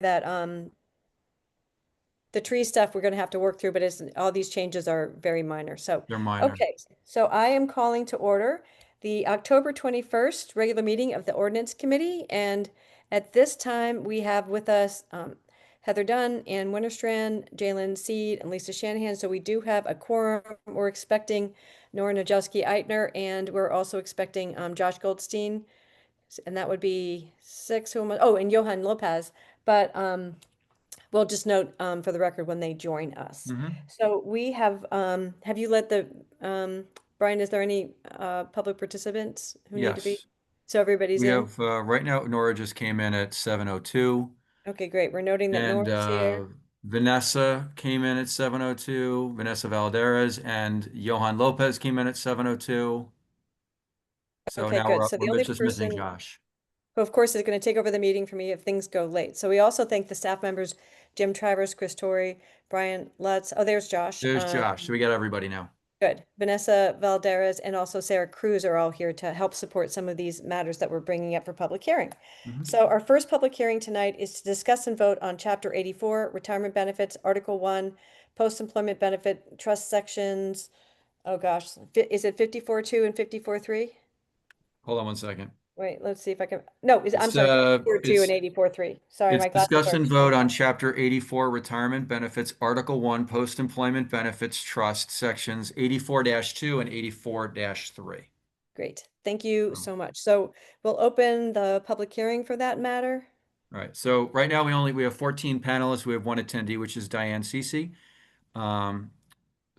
that the tree stuff we're going to have to work through, but all these changes are very minor. So, They're minor. okay. So I am calling to order the October 21st regular meeting of the Ordinance Committee. And at this time, we have with us Heather Dunn, Ann Winterstrand, Jalen Seed, and Lisa Shanahan. So we do have a quorum. We're expecting Nora Najowski-Eitner, and we're also expecting Josh Goldstein. And that would be six. Oh, and Johan Lopez. But we'll just note for the record when they join us. So we have you let Brian, is there any public participants who need to be? Yes. So everybody's We in? have, right now, Nora just came in at 7:02. Okay, great. We're noting that And Nora's here. Vanessa came in at 7:02. Vanessa Valderas and Johan Lopez came in at 7:02. So Okay, now good. So the we're only just missing person Josh. who, of course, is going to take over the meeting for me if things go late. So we also thank the staff members, Jim Travers, Chris Torrey, Brian Lutz. Oh, there's Josh. There's Josh. So we got everybody now. Good. Vanessa Valderas and also Sarah Cruz are all here to help support some of these matters that we're bringing up for public hearing. So our first public hearing tonight is to discuss and vote on Chapter 84, Retirement Benefits, Article 1, Post-Employment Benefit Trust Sections. Oh gosh, is it 54.2 and 54.3? Hold on one second. Wait, let's see if I can. No, I'm It's sorry, 54.2 and 84.3. Sorry, my glasses discuss are. and vote on Chapter 84 Retirement Benefits, Article 1 Post-Employment Benefits Trust, Sections 84-2 and 84-3. Great. Thank you so much. So we'll open the public hearing for that matter. All right. So right now we have 14 panelists. We have one attendee, which is Diane Cece.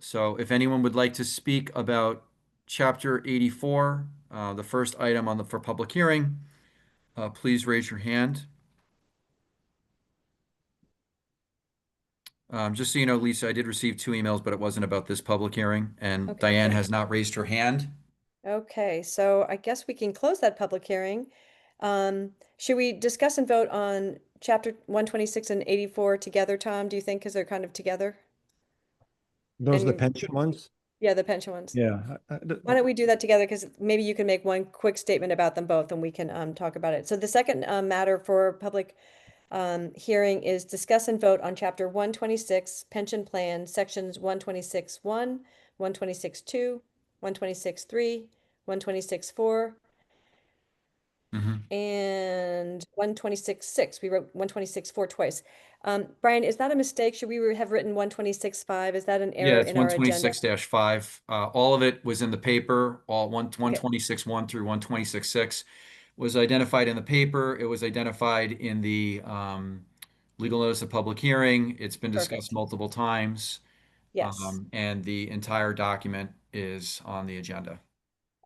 So if anyone would like to speak about Chapter 84, the first item for public hearing, please raise your hand. Just so you know, Lisa, I did receive 2 emails, but it wasn't about this public hearing, and Okay, Diane good. has not raised her hand. Okay, so I guess we can close that public hearing. Should we discuss and vote on chapter 126 and 84 together, Tom? Do you think, because they're kind of together? Those are the And pension ones? yeah, the pension ones. Yeah. Why don't we do that together? Because maybe you can make one quick statement about them both and we can talk about it. So the second matter for public hearing is discuss and vote on chapter 126 pension plan sections 126.1, 126.2, 126.3, 126.4, and 126.6. We wrote 126.4 twice. Brian, is that a mistake? Should we have written 126.5? Is that an Yeah, error it's in our agenda? 126-5. All of it was in the paper. All Okay, 126.1 through 126.6 was identified in the paper. It was identified in the legal notice of public hearing. It's been discussed perfect. multiple times. Yes. And the entire document is on the agenda.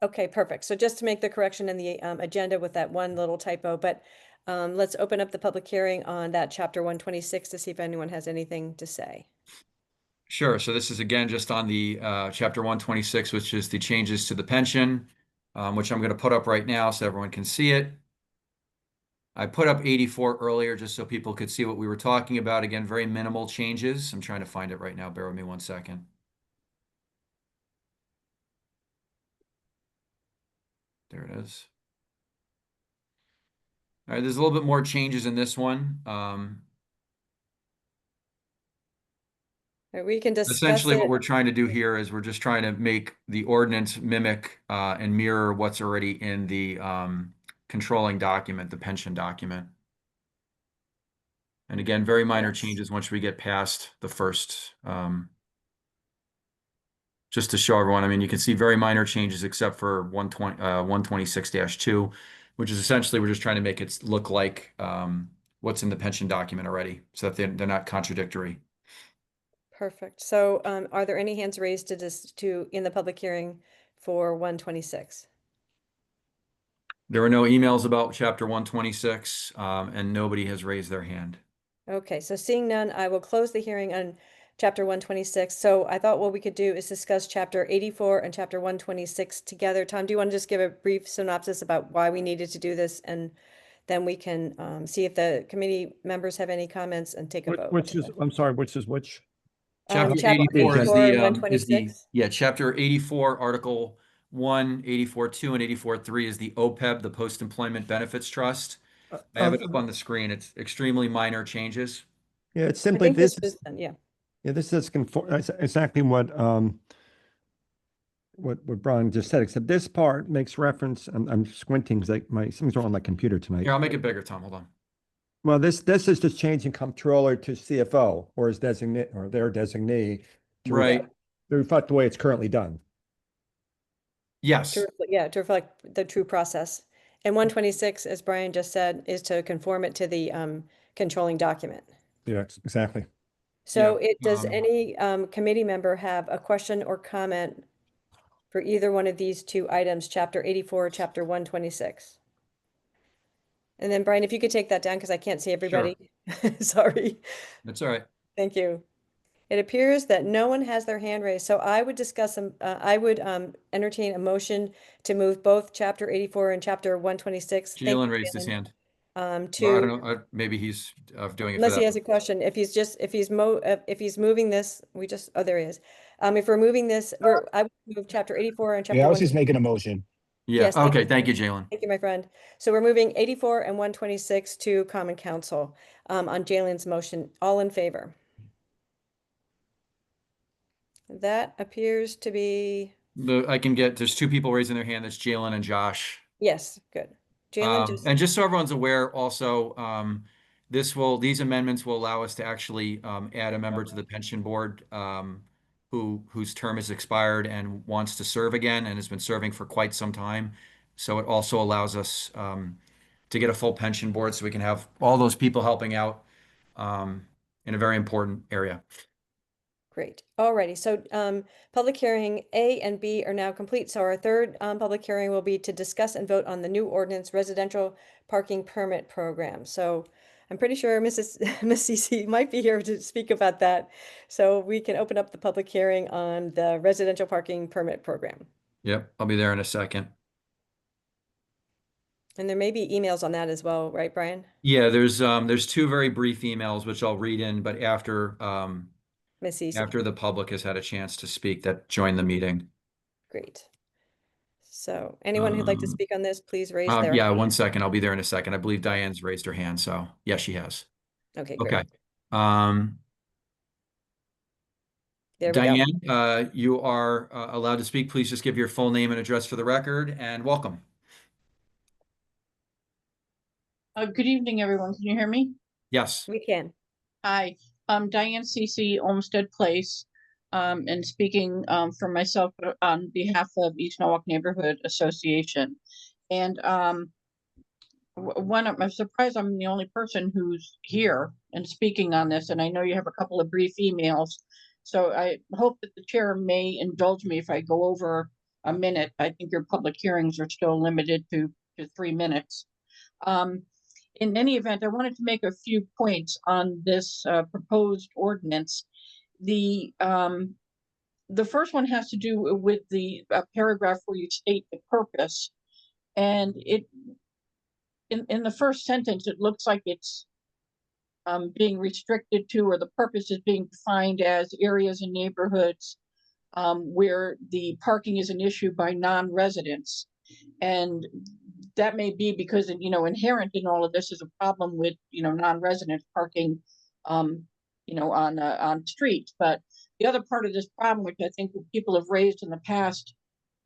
Okay, perfect. So just to make the correction in the agenda with that one little typo, but let's open up the public hearing on that chapter 126 to see if anyone has anything to say. Sure. So this is again just on the chapter 126, which is the changes to the pension, which I'm going to put up right now so everyone can see it. I put up 84 earlier just so people could see what we were talking about. Again, very minimal changes. I'm trying to find it right now. Bear with me one second. There it is. All right, there's a little bit more changes in this one. We can discuss Essentially, what it. we're trying to do here is we're just trying to make the ordinance mimic and mirror what's already in the controlling document, the pension document. And again, very minor Yes. changes once we get past the first, just to show everyone. I mean, you can see very minor changes except for 126-2, which is essentially we're just trying to make it look like what's in the pension document already, so that they're not contradictory. Perfect. So are there any hands raised in the public hearing for 126? There are no emails about chapter 126, and nobody has raised their hand. Okay, so seeing none, I will close the hearing on chapter 126. So I thought what we could do is discuss chapter 84 and chapter 126 together. Tom, do you want to just give a brief synopsis about why we needed to do this? And then we can see if the committee members have any comments and take a vote. I'm sorry, which is which? Chapter Chapter 84 84 and 126. chapter 84, Article 1, 84.2, and 84.3 is the OPEB, the Post-Employment Benefits Trust. I have it up on the screen. It's extremely minor changes. Yeah, it's I simply think this this, was, yeah, yeah, this is conform, that's exactly what Brian just said, except this part makes reference, I'm squinting because something's wrong on my computer tonight. Here, I'll make it bigger, Tom. Hold on. Well, this is just changing comptroller to CFO or his designate or their designee to Right. reflect the way it's currently done. Yes. to reflect the true process. And 126, as Brian just said, is to conform it to the controlling document. Yeah, exactly. So Yep. does any committee member have a question or comment for either one of these two items, chapter 84 or chapter 126? And then Brian, if you could take that down because I can't see everybody. Sorry. That's all right. Thank you. It appears that no one has their hand raised, so I would I would entertain a motion to move both chapter 84 and chapter 126. Thank Jalen you, raised his Jalen. hand. Well, I To, don't know. Maybe he's doing it for unless he that. has a question, if he's moving this, oh, there he is. If we're moving this, I would move chapter 84 and Yeah, chapter I was one. just making a motion. Yeah. Yes, thank Okay. you. Thank you, Jalen. Thank you, my friend. So we're moving 84 and 126 to Common Council on Jalen's motion. All in favor? That appears to be, There's two people raising their hand. That's Jalen and Josh. yes, good. Jalen just, And just so everyone's aware, also, these amendments will allow us to actually add a member to the pension board whose term has expired and wants to serve again and has been serving for quite some time. So it also allows us to get a full pension board so we can have all those people helping out in a very important area. great. Alrighty, so public hearing A and B are now complete. So our third public hearing will be to discuss and vote on the new ordinance residential parking permit program. So I'm pretty sure Miss CC might be here to speak about that. So we can open up the public hearing on the residential parking permit program. Yep, I'll be there in a second. And there may be emails on that as well, right, Brian? Yeah, there's two very brief emails which I'll read in, but after Miss CC, after the public has had a chance to speak that joined the meeting. great. So anyone who'd like to speak on this, please raise their Yeah, hand. 1 second. I'll be there in a second. I believe Diane's raised her hand, so yes, she has. Okay, Okay. great. There we go. Diane, you are allowed to speak. Please just give your full name and address for the record and welcome. Good evening, everyone. Can you hear me? Yes. We can. Hi, I'm Diane CC, Olmsted Place, and speaking for myself on behalf of East Norwalk Neighborhood Association. And I'm surprised I'm the only person who's here and speaking on this, and I know you have a couple of brief emails. So I hope that the chair may indulge me if I go over a minute. I think your public hearings are still limited to 3 minutes. In any event, I wanted to make a few points on this proposed ordinance. The first one has to do with the paragraph where you state the purpose, and in the first sentence it looks like it's being restricted to, or the purpose is being defined as areas and neighborhoods where the parking is an issue by non-residents. And that may be because, inherent in all of this is a problem with, non-resident parking, on streets. But the other part of this problem, which I think people have raised in the past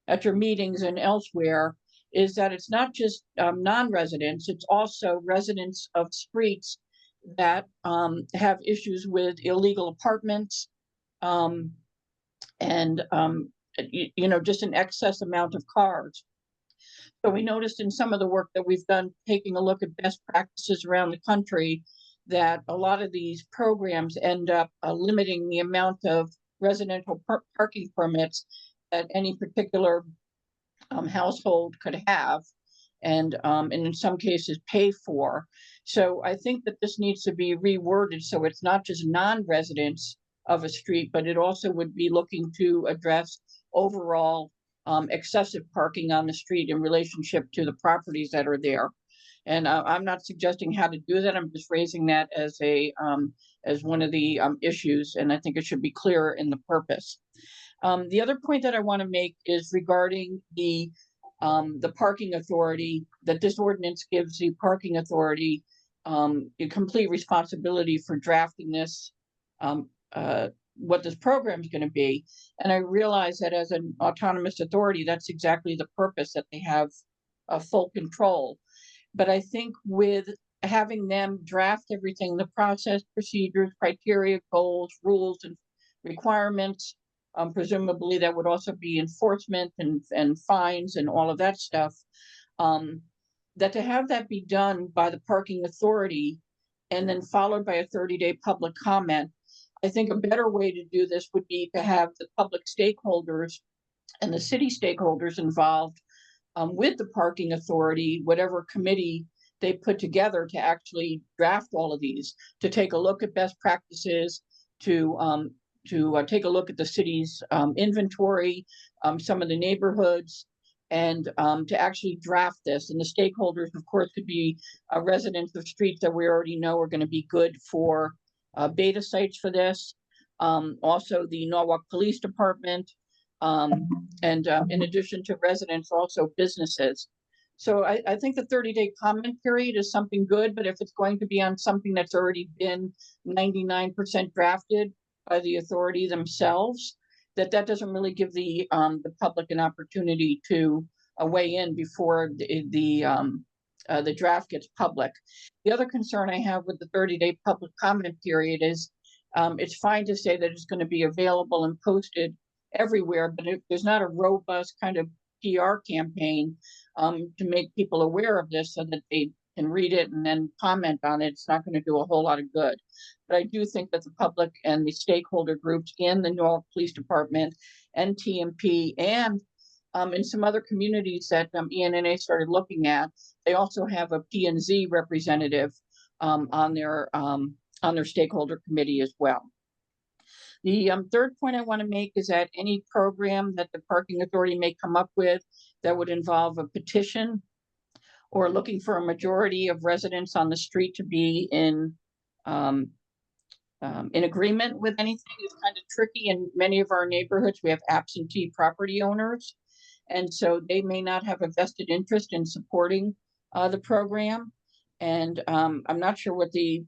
at your meetings and elsewhere, is that it's not just non-residents, it's also residents of streets that have issues with illegal apartments and, just an excess amount of cars. So we noticed in some of the work that we've done, taking a look at best practices around the country, that a lot of these programs end up limiting the amount of residential parking permits that any particular household could have, and in some cases pay for. So I think that this needs to be reworded so it's not just non-residents of a street, but it also would be looking to address overall excessive parking on the street in relationship to the properties that are there. And I'm not suggesting how to do that. I'm just raising that as one of the issues, and I think it should be clearer in the purpose. The other point that I want to make is regarding the the parking authority, that this ordinance gives the parking authority a complete responsibility for drafting this, what this program is going to be. And I realize that as an autonomous authority, that's exactly the purpose, that they have full control. But I think with having them draft everything, the process, procedures, criteria, goals, rules, and requirements, presumably that would also be enforcement and fines and all of that stuff, that to have that be done by the parking authority and then followed by a 30-day public comment, I think a better way to do this would be to have the public stakeholders and the city stakeholders involved with the parking authority, whatever committee they put together to actually draft all of these, to take a look at best practices, to take a look at the city's inventory, some of the neighborhoods, and to actually draft this. And the stakeholders, of course, could be residents of streets that we already know are going to be good for beta sites for this. Also, the Norwalk Police Department, and in addition to residents, also businesses. So I think the 30-day comment period is something good, but if it's going to be on something that's already been 99% drafted by the authority themselves, that doesn't really give the public an opportunity to weigh in before the draft gets public. The other concern I have with the 30-day public comment period is it's fine to say that it's going to be available and posted everywhere, but if there's not a robust kind of PR campaign to make people aware of this so that they can read it and then comment on it, it's not going to do a whole lot of good. But I do think that the public and the stakeholder groups in the Norwalk Police Department and TMP and in some other communities that ENNA started looking at, they also have a P&Z representative on their stakeholder committee as well. The third point I want to make is that any program that the parking authority may come up with that would involve a petition or looking for a majority of residents on the street to be in agreement with anything is kind of tricky. In many of our neighborhoods, we have absentee property owners, and so they may not have a vested interest in supporting the program. And I'm not sure what the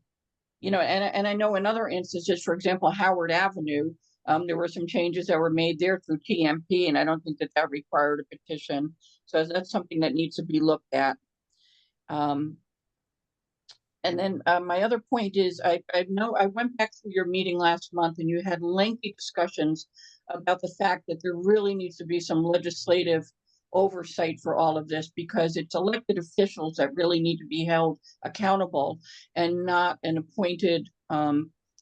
and I know in other instances, for example, Howard Avenue, there were some changes that were made there through TMP, and I don't think that required a petition. So that's something that needs to be looked at. And then my other point is, I know I went back through your meeting last month, and you had lengthy discussions about the fact that there really needs to be some legislative oversight for all of this, because it's elected officials that really need to be held accountable and not an appointed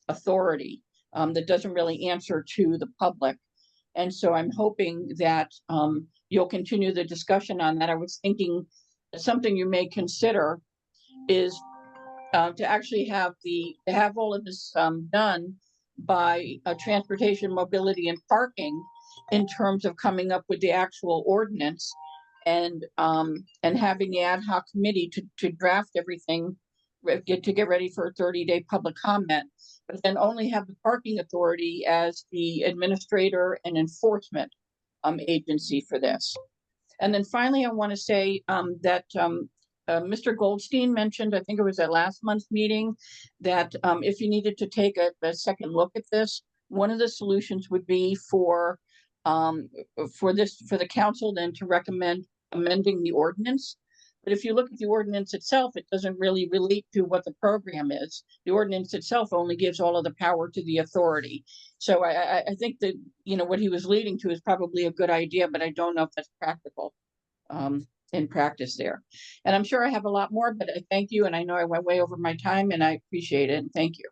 authority that doesn't really answer to the public. And so I'm hoping that you'll continue the discussion on that. I was thinking something you may consider is to actually have all of this done by transportation, mobility, and parking, in terms of coming up with the actual ordinance and having the ad hoc committee to draft everything, to get ready for a 30-day public comment, but then only have the parking authority as the administrator and enforcement agency for this. And then finally, I want to say that Mr. Goldstein mentioned, I think it was at last month's meeting, that if you needed to take a second look at this, one of the solutions would be for the council then to recommend amending the ordinance. But if you look at the ordinance itself, it doesn't really relate to what the program is. The ordinance itself only gives all of the power to the authority. So I think that, what he was leading to is probably a good idea, but I don't know if that's practical in practice there. And I'm sure I have a lot more, but I thank you. And I know I went way over my time, and I appreciate it. And thank you.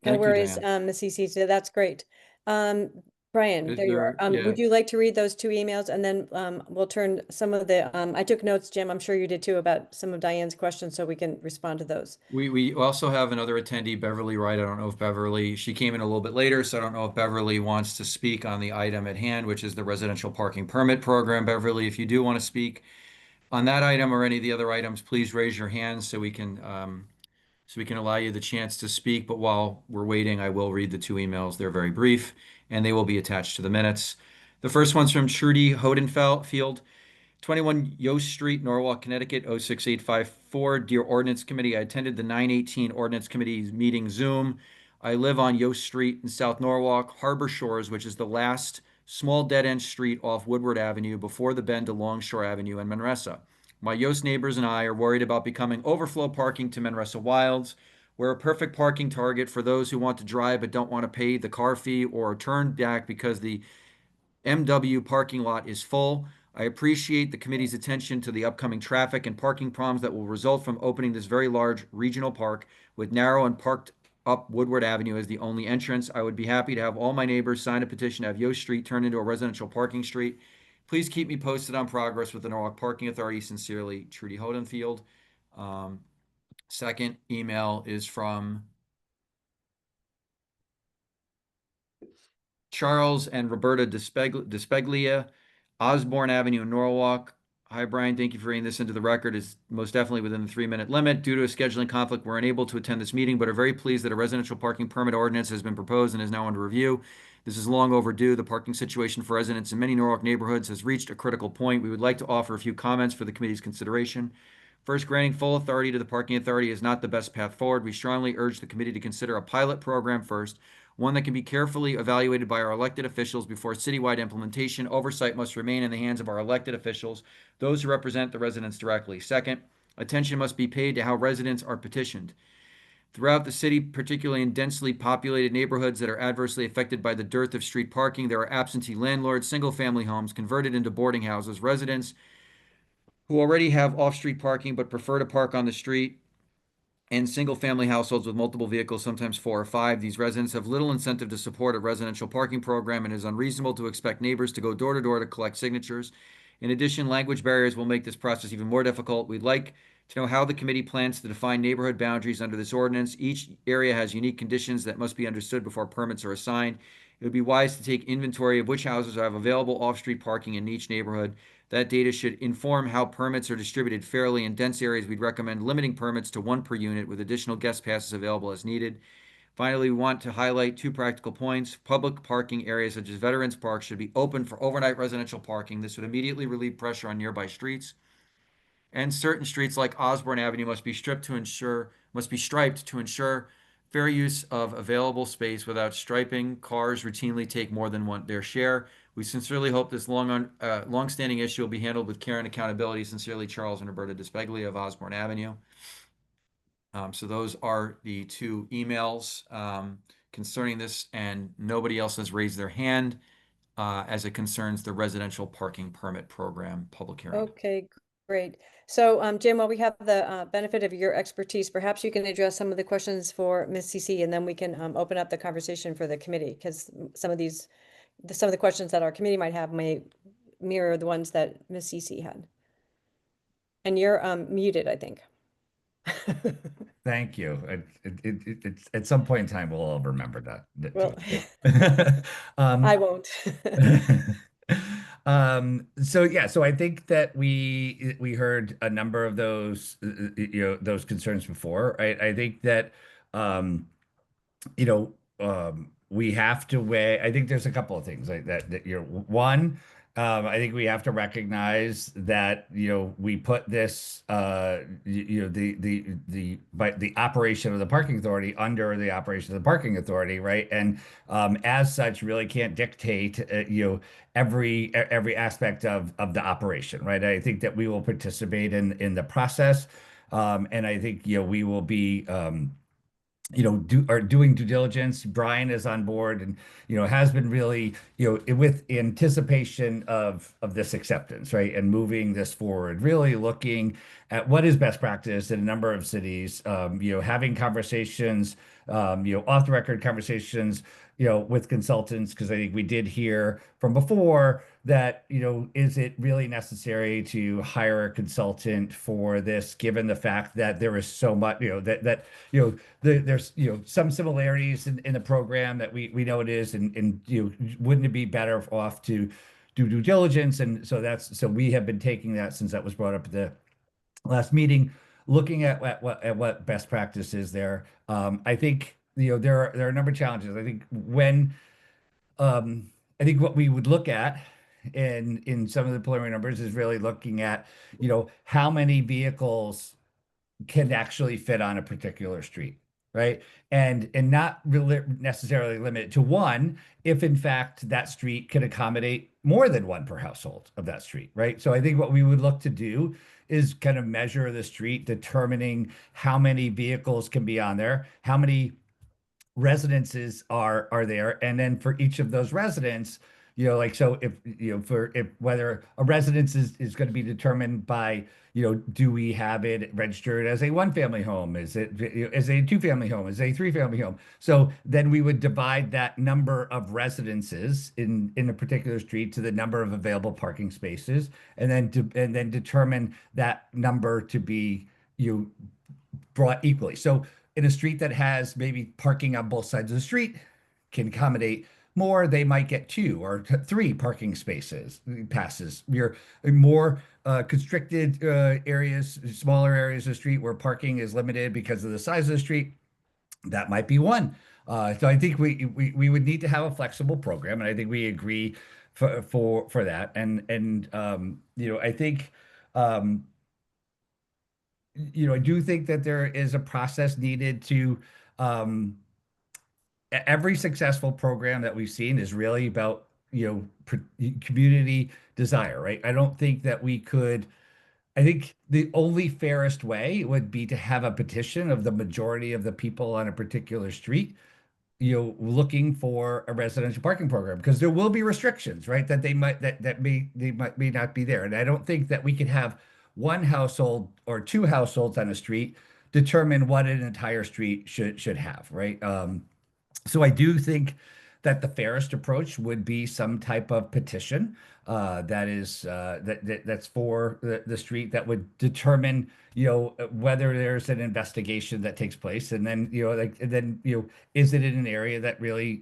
No Thank you, worries, Diane. Ms. CC, that's great. Brian, Is there you are. there- yeah. Would you like to read those two emails, and then we'll turn some of the, I took notes, Jim, I'm sure you did too, about some of Diane's questions, so we can respond to those. We also have another attendee, Beverly Wright. I don't know if she came in a little bit later, so I don't know if Beverly wants to speak on the item at hand, which is the residential parking permit program. Beverly, if you do want to speak on that item or any of the other items, please raise your hand so we can allow you the chance to speak. But while we're waiting, I will read the two emails. They're very brief, and they will be attached to the minutes. The first one's from Trudy Hodenfield. 21 Yost Street, Norwalk, Connecticut, 06854. Dear Ordinance Committee, I attended the 9/18 Ordinance Committee's meeting Zoom. I live on Yost Street in South Norwalk, Harbor Shores, which is the last small dead-end street off Woodward Avenue before the bend to Longshore Avenue in Manresa. My Yost neighbors and I are worried about becoming overflow parking to Manresa Wilds. We're a perfect parking target for those who want to drive but don't want to pay the car fee or turn back because the MW parking lot is full. I appreciate the committee's attention to the upcoming traffic and parking problems that will result from opening this very large regional park with narrow and parked up Woodward Avenue as the only entrance. I would be happy to have all my neighbors sign a petition to have Yost Street turned into a residential parking street. Please keep me posted on progress with the Norwalk Parking Authority. Sincerely, Trudy Hodenfield. Second email is from Charles and Roberta Despeglia, Osborne Avenue in Norwalk. Hi, Brian. Thank you for reading this into the record. It's most definitely within the 3-minute limit. Due to a scheduling conflict, we're unable to attend this meeting, but are very pleased that a residential parking permit ordinance has been proposed and is now under review. This is long overdue. The parking situation for residents in many Norwalk neighborhoods has reached a critical point. We would like to offer a few comments for the committee's consideration. First, granting full authority to the parking authority is not the best path forward. We strongly urge the committee to consider a pilot program first, one that can be carefully evaluated by our elected officials before citywide implementation. Oversight must remain in the hands of our elected officials, those who represent the residents directly. Second, attention must be paid to how residents are petitioned. Throughout the city, particularly in densely populated neighborhoods that are adversely affected by the dearth of street parking, there are absentee landlords, single-family homes converted into boarding houses, residents who already have off-street parking but prefer to park on the street, and single-family households with multiple vehicles, sometimes 4 or 5. These residents have little incentive to support a residential parking program, and it is unreasonable to expect neighbors to go door to door to collect signatures. In addition, language barriers will make this process even more difficult. We'd like to know how the committee plans to define neighborhood boundaries under this ordinance. Each area has unique conditions that must be understood before permits are assigned. It would be wise to take inventory of which houses have available off-street parking in each neighborhood. That data should inform how permits are distributed fairly. In dense areas, we'd recommend limiting permits to 1 per unit with additional guest passes available as needed. Finally, we want to highlight 2 practical points. Public parking areas such as Veterans Park should be open for overnight residential parking. This would immediately relieve pressure on nearby streets. And certain streets like Osborne Avenue must be striped to ensure fair use of available space without striping. Cars routinely take more than their share. We sincerely hope this long-standing issue will be handled with care and accountability. Sincerely, Charles and Roberta Despeglia of Osborne Avenue. So those are the 2 emails concerning this, and nobody else has raised their hand as it concerns the residential parking permit program public hearing. Okay, great. So, Jim, while we have the benefit of your expertise, perhaps you can address some of the questions for Ms. CC, and then we can open up the conversation for the committee, because some of the questions that our committee might have may mirror the ones that Ms. CC had. And you're muted, I think. Thank you. It's at some point in time we'll all remember that. Well, Um, I won't. so I think that we heard a number of those those concerns before. I think that you know we have to weigh. I think there's a couple of things like that one. I think we have to recognize that we put this the operation of the parking authority under the operation of the parking authority, right? And as such, really can't dictate every aspect of the operation, right? I think that we will participate in the process, and I think we will be. Are doing due diligence. Brian is on board and has been really with anticipation of this acceptance, right, and moving this forward, really looking at what is best practice in a number of cities, having conversations, off the record conversations with consultants, because I think we did hear from before that is it really necessary to hire a consultant for this, given the fact that there is so much there's some similarities in the program that we know it is, and wouldn't it be better off to do due diligence? And so we have been taking that since that was brought up at the last meeting, looking at what best practice is there. I think there are a number of challenges. I think what we would look at in some of the preliminary numbers is really looking at, how many vehicles can actually fit on a particular street, right? And not really necessarily limited to one, if in fact that street can accommodate more than one per household of that street, right? So I think what we would look to do is kind of measure the street, determining how many vehicles can be on there, how many residences are there, and then for each of those residents, like, so if for if whether a residence is going to be determined by, do we have it registered as a one family home, is it is a two family home, is it a three family home, so then we would divide that number of residences in a particular street to the number of available parking spaces, and then determine that number to be, you brought equally. So in a street that has maybe parking on both sides of the street can accommodate more, they might get two or three parking spaces passes. You're more constricted areas, smaller areas of the street where parking is limited because of the size of the street, that might be one. So I think we would need to have a flexible program, and I think we agree for that. I think um, I do think that there is a process needed to, every successful program that we've seen is really about, community desire, right? I don't think that we could, I think the only fairest way would be to have a petition of the majority of the people on a particular street, looking for a residential parking program, because there will be restrictions, right? That may not be there. And I don't think that we could have one household or two households on a street determine what an entire street should have, right? So I do think that the fairest approach would be some type of petition that's for the street, that would determine, whether there's an investigation that takes place, and then, is it in an area that really,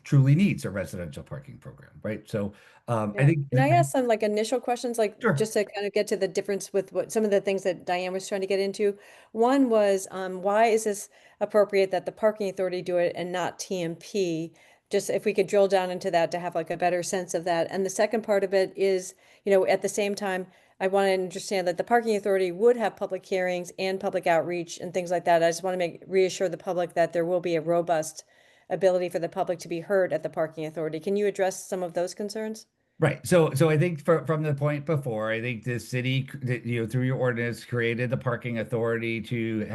truly needs a residential parking program, right? So I Yeah. think Can I ask some like initial questions, like sure. just to kind of get to the difference with what some of the things that Diane was trying to get into? One was, why is this appropriate that the parking authority do it and not TMP? Just if we could drill down into that to have like a better sense of that. And the second part of it is, at the same time, I want to understand that the parking authority would have public hearings and public outreach and things like that. I just want to reassure the public that there will be a robust ability for the public to be heard at the parking authority. Can you address some of those concerns? Right. So I think from the point before, I think the city, through your ordinance, created the parking authority to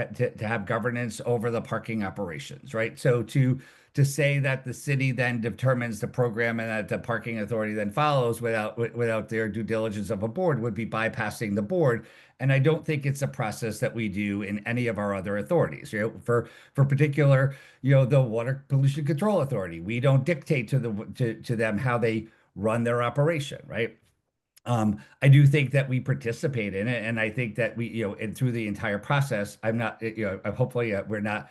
have governance over the parking operations, right? So to say that the city then determines the program and that the parking authority then follows without their due diligence of a board would be bypassing the board. And I don't think it's a process that we do in any of our other authorities. For particular, the Water Pollution Control Authority, we don't dictate to them how they run their operation, right? I do think that we participate in it, and I think that we, and through the entire process, I'm not, hopefully we're not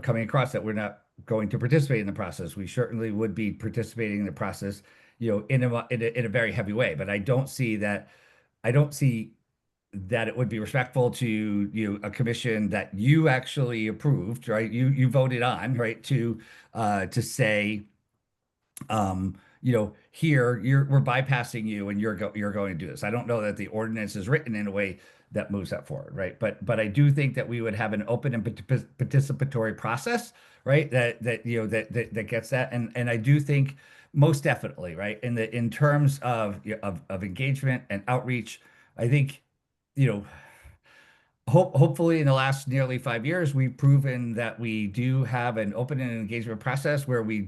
coming across that we're not going to participate in the process. We certainly would be participating in the process, in a very heavy way. But I don't see that. I don't see that it would be respectful to a commission that you actually approved, right? You voted on, right? To say, here we're bypassing you and you're going to do this. I don't know that the ordinance is written in a way that moves that forward, right? But I do think that we would have an open and participatory process, right? That gets that, and I do think most definitely, right? In terms of engagement and outreach, I think, you know hopefully in the last nearly 5 years, we've proven that we do have an open and engagement process where we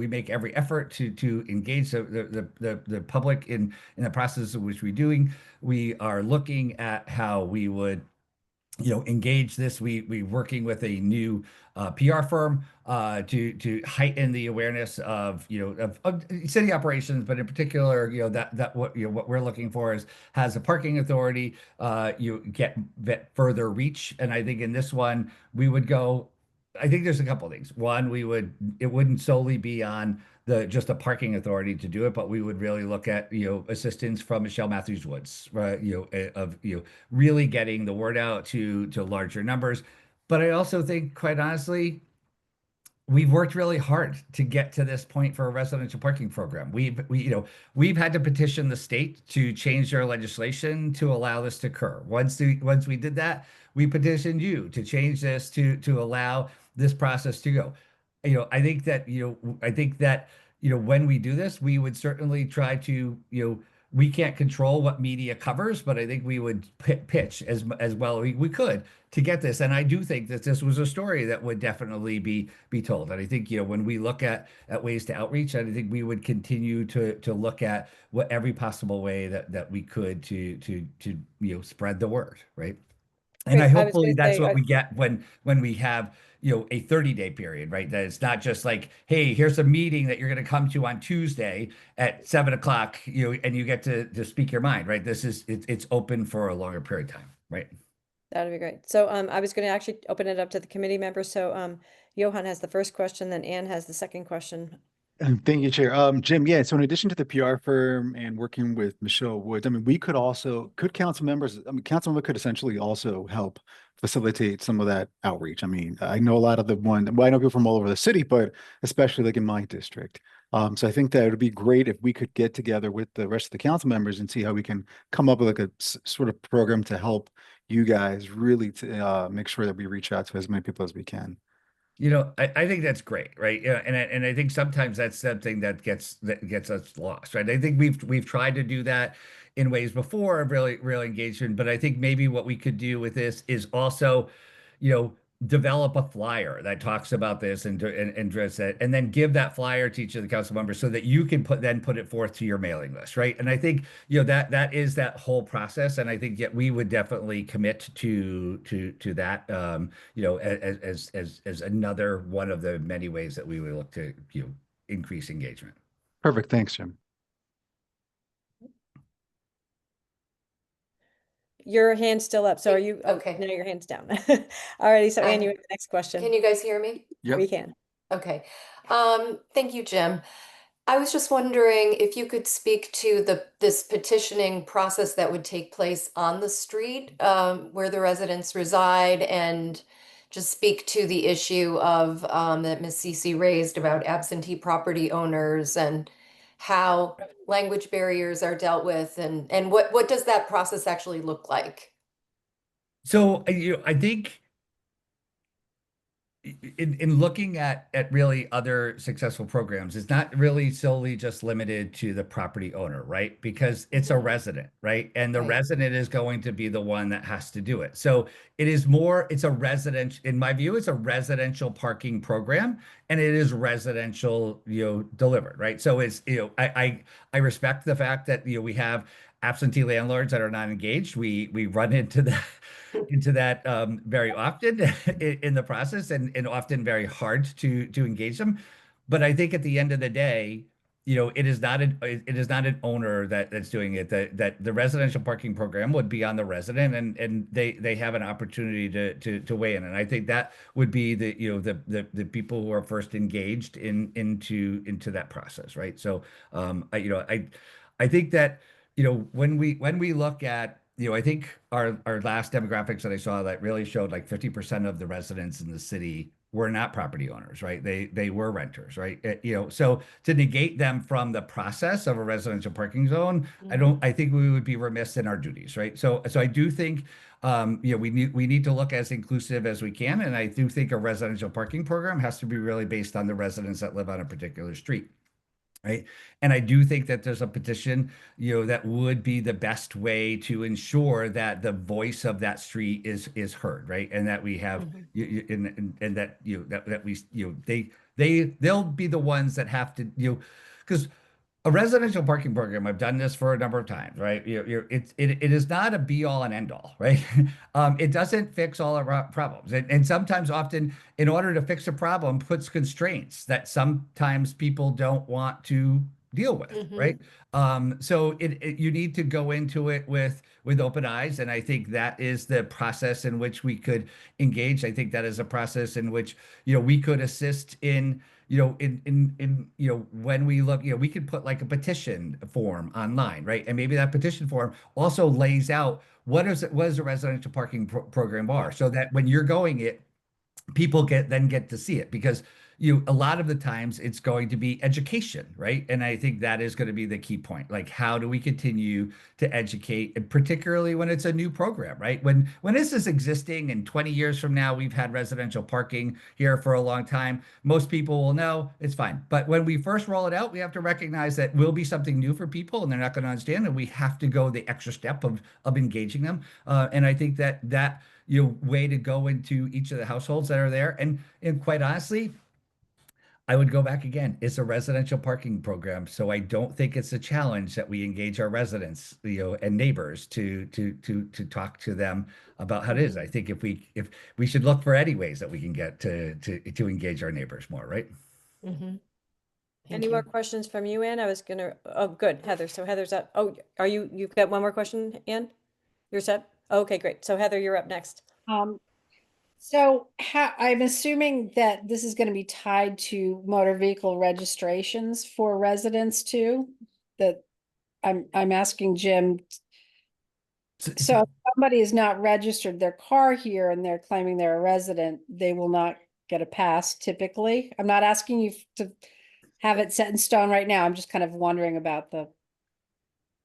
make every effort to engage the public in the process of which we're doing. We are looking at how we would engage this. We working with a new PR firm to heighten the awareness of of city operations, but in particular, that what we're looking for has a parking authority. You get further reach, and I think in this one we would go. I think there's a couple of things. One, it wouldn't solely be on just a parking authority to do it, but we would really look at assistance from Michelle Matthews Woods, right? Of really getting the word out to larger numbers. But I also think, quite honestly, we've worked really hard to get to this point for a residential parking program. We've had to petition the state to change their legislation to allow this to occur. Once we did that, we petitioned you to change this to allow this process to go. I think that when we do this, we would certainly try to, we can't control what media covers, but I think we would pitch as well as we could to get this. And I do think that this was a story that would definitely be told. And I think, when we look at ways to outreach, I think we would continue to look at what every possible way that we could to spread the word, right? And Great. I was hopefully going to that's say, what we get when we have, a 30-day period, right? That it's not just like, hey, here's a meeting that you're going to come to on Tuesday at 7 o'clock, and you get to speak your mind, right? It's open for a longer period of time, right? that'd be great. So I was going to actually open it up to the committee members. So Johan has the first question, then Ann has the second question. Thank you, Chair. Jim, yeah, so in addition to the PR firm and working with Michelle Woods, I mean, could council members, council member could essentially also help facilitate some of that outreach. I mean, I know a lot of I know people from all over the city, but especially like in my district. So I think that it would be great if we could get together with the rest of the council members and see how we can come up with like a sort of program to help you guys really to make sure that we reach out to as many people as we can. I think that's great, right? Yeah, and I think sometimes that's something that gets us lost, right? I think we've tried to do that in ways before of really engagement, but I think maybe what we could do with this is also, develop a flyer that talks about this and address it, and then give that flyer to each of the council members so that you can put it forth to your mailing list, right? And I think that is that whole process, and I think we would definitely commit to that, as another one of the many ways that we would look to increase engagement. Perfect. Thanks, Jim. Your hand's still up. So are you? Okay. No, your hand's down. Alrighty. So Ann, you have the next question. Can you guys hear me? Yep. We can. Okay. Thank you, Jim. I was just wondering if you could speak to this petitioning process that would take place on the street, where the residents reside, and just speak to the issue of that Ms. Cece raised about absentee property owners and how language barriers are dealt with, and what does that process actually look like? So I think in looking at really other successful programs, it's not really solely just limited to the property owner, right? Because it's a resident, right? And the Right. resident is going to be the one that has to do it. So it's a residential, in my view, it's a residential parking program, and it is residential, delivered, right? So it's, I respect the fact that, we have absentee landlords that are not engaged. We run into that very often in the process, and often very hard to engage them. But I think at the end of the day, it is not an owner that's doing it. That the residential parking program would be on the resident, and they have an opportunity to weigh in. And I think that would be the people who are first engaged into that process, right? So I think that when we look at, I think our last demographics that I saw that really showed like 50% of the residents in the city were not property owners, right? They were renters, right? So to negate them from the process of a residential parking zone, I think we would be remiss in our duties, right? So I do think we need to look as inclusive as we can, and I do think a residential parking program has to be really based on the residents that live on a particular street. Right. And I do think that there's a petition, that would be the best way to ensure that the voice of that street is heard, right? And that we have, and that, that we, they'll be the ones that have to, because a residential parking program, I've done this for a number of times, right? It is not a be all and end all, right? It doesn't fix all our problems. And sometimes, often, in order to fix a problem, puts constraints that sometimes people don't want to deal with, right? So you need to go into it with open eyes. And I think that is the process in which we could engage. I think that is a process in which, we could assist in, when we look, we could put like a petition form online, right? And maybe that petition form also lays out what is a residential parking program are, so that when you're going it, people get to see it. Because a lot of the times it's going to be education, right? And I think that is going to be the key point. Like, how do we continue to educate, and particularly when it's a new program, right? When this is existing and 20 years from now, we've had residential parking here for a long time, most people will know it's fine. But when we first roll it out, we have to recognize that will be something new for people and they're not going to understand, and we have to go the extra step of engaging them. And I think that way to go into each of the households that are there, and quite honestly, I would go back again. It's a residential parking program, so I don't think it's a challenge that we engage our residents, and neighbors to talk to them about how it is. I think if we should look for any ways that we can get to engage our neighbors more, right? Mhm. Thank Any more you. questions from you, Ann? I was gonna, oh, good, Heather. So Heather's up. Oh, you've got one more question, Ann? You're set? Okay, great. So Heather, you're up next. Um, so I'm assuming that this is gonna be tied to motor vehicle registrations for residents too? That I'm asking Jim, so if somebody is not registered their car here and they're claiming they're a resident, they will not get a pass typically? I'm not asking you to have it set in stone right now. I'm just kind of wondering about the,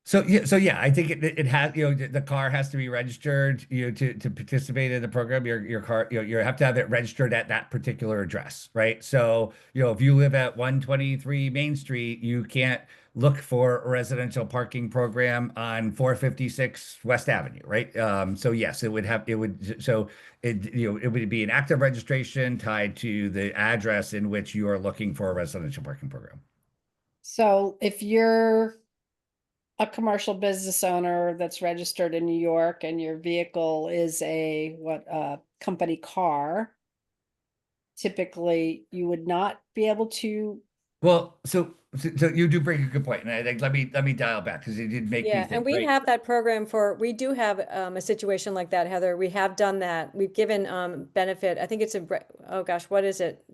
So yeah, I think it has, the car has to be registered, to participate in the program. Your car, you have to have it registered at that particular address, right? So, if you live at 123 Main Street, you can't look for a residential parking program on 456 West Avenue, right? So yes, it would be an active registration tied to the address in which you are looking for a residential parking program. so if you're a commercial business owner that's registered in New York and your vehicle is a company car, typically you would not be able to. Well, so you do bring a good point, and I think let me dial back because it did make me Yeah, and think, we right? have that program we do have a situation like that, Heather. We have done that. We've given benefit. I think it's oh gosh, what is it?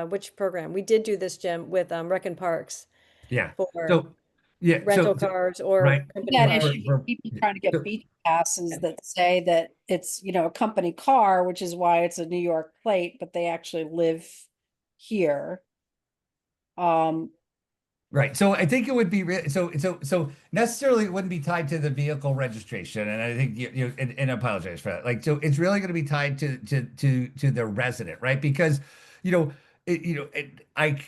Which program? We did do this, Jim, with Rec and Parks Yeah. for So yeah, rental cars or right. company That cars. issue, people trying to get So- beach passes that say that it's, a company car, which is why it's a New York plate, but they actually live here. Um, Right. So I think it would be so necessarily it wouldn't be tied to the vehicle registration, and I think and I apologize for that. Like, so it's really going to be tied to the resident, right? Because you know it, you know it, I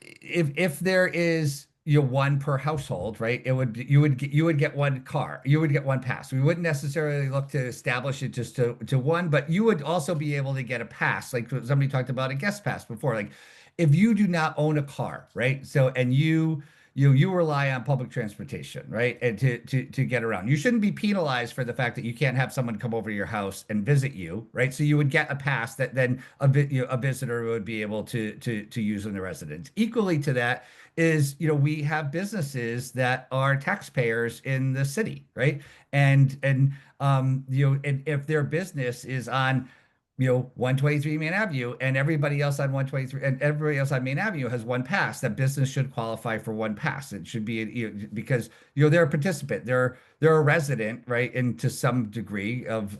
if there is one per household, right? You would get one car, you would get one pass. We wouldn't necessarily look to establish it just to one, but you would also be able to get a pass, like somebody talked about a guest pass before. Like, if you do not own a car, right? So, and you rely on public transportation, right? And to get around. You shouldn't be penalized for the fact that you can't have someone come over to your house and visit you, right? So you would get a pass that then a visitor would be able to use in the residence. Equally to that is, we have businesses that are taxpayers in the city, right? And if their business is on 123 Main Avenue, and everybody else on 123 and everybody else on Main Avenue has one pass, that business should qualify for one pass. It should be, because they're a participant, they're a resident, right? And to some degree of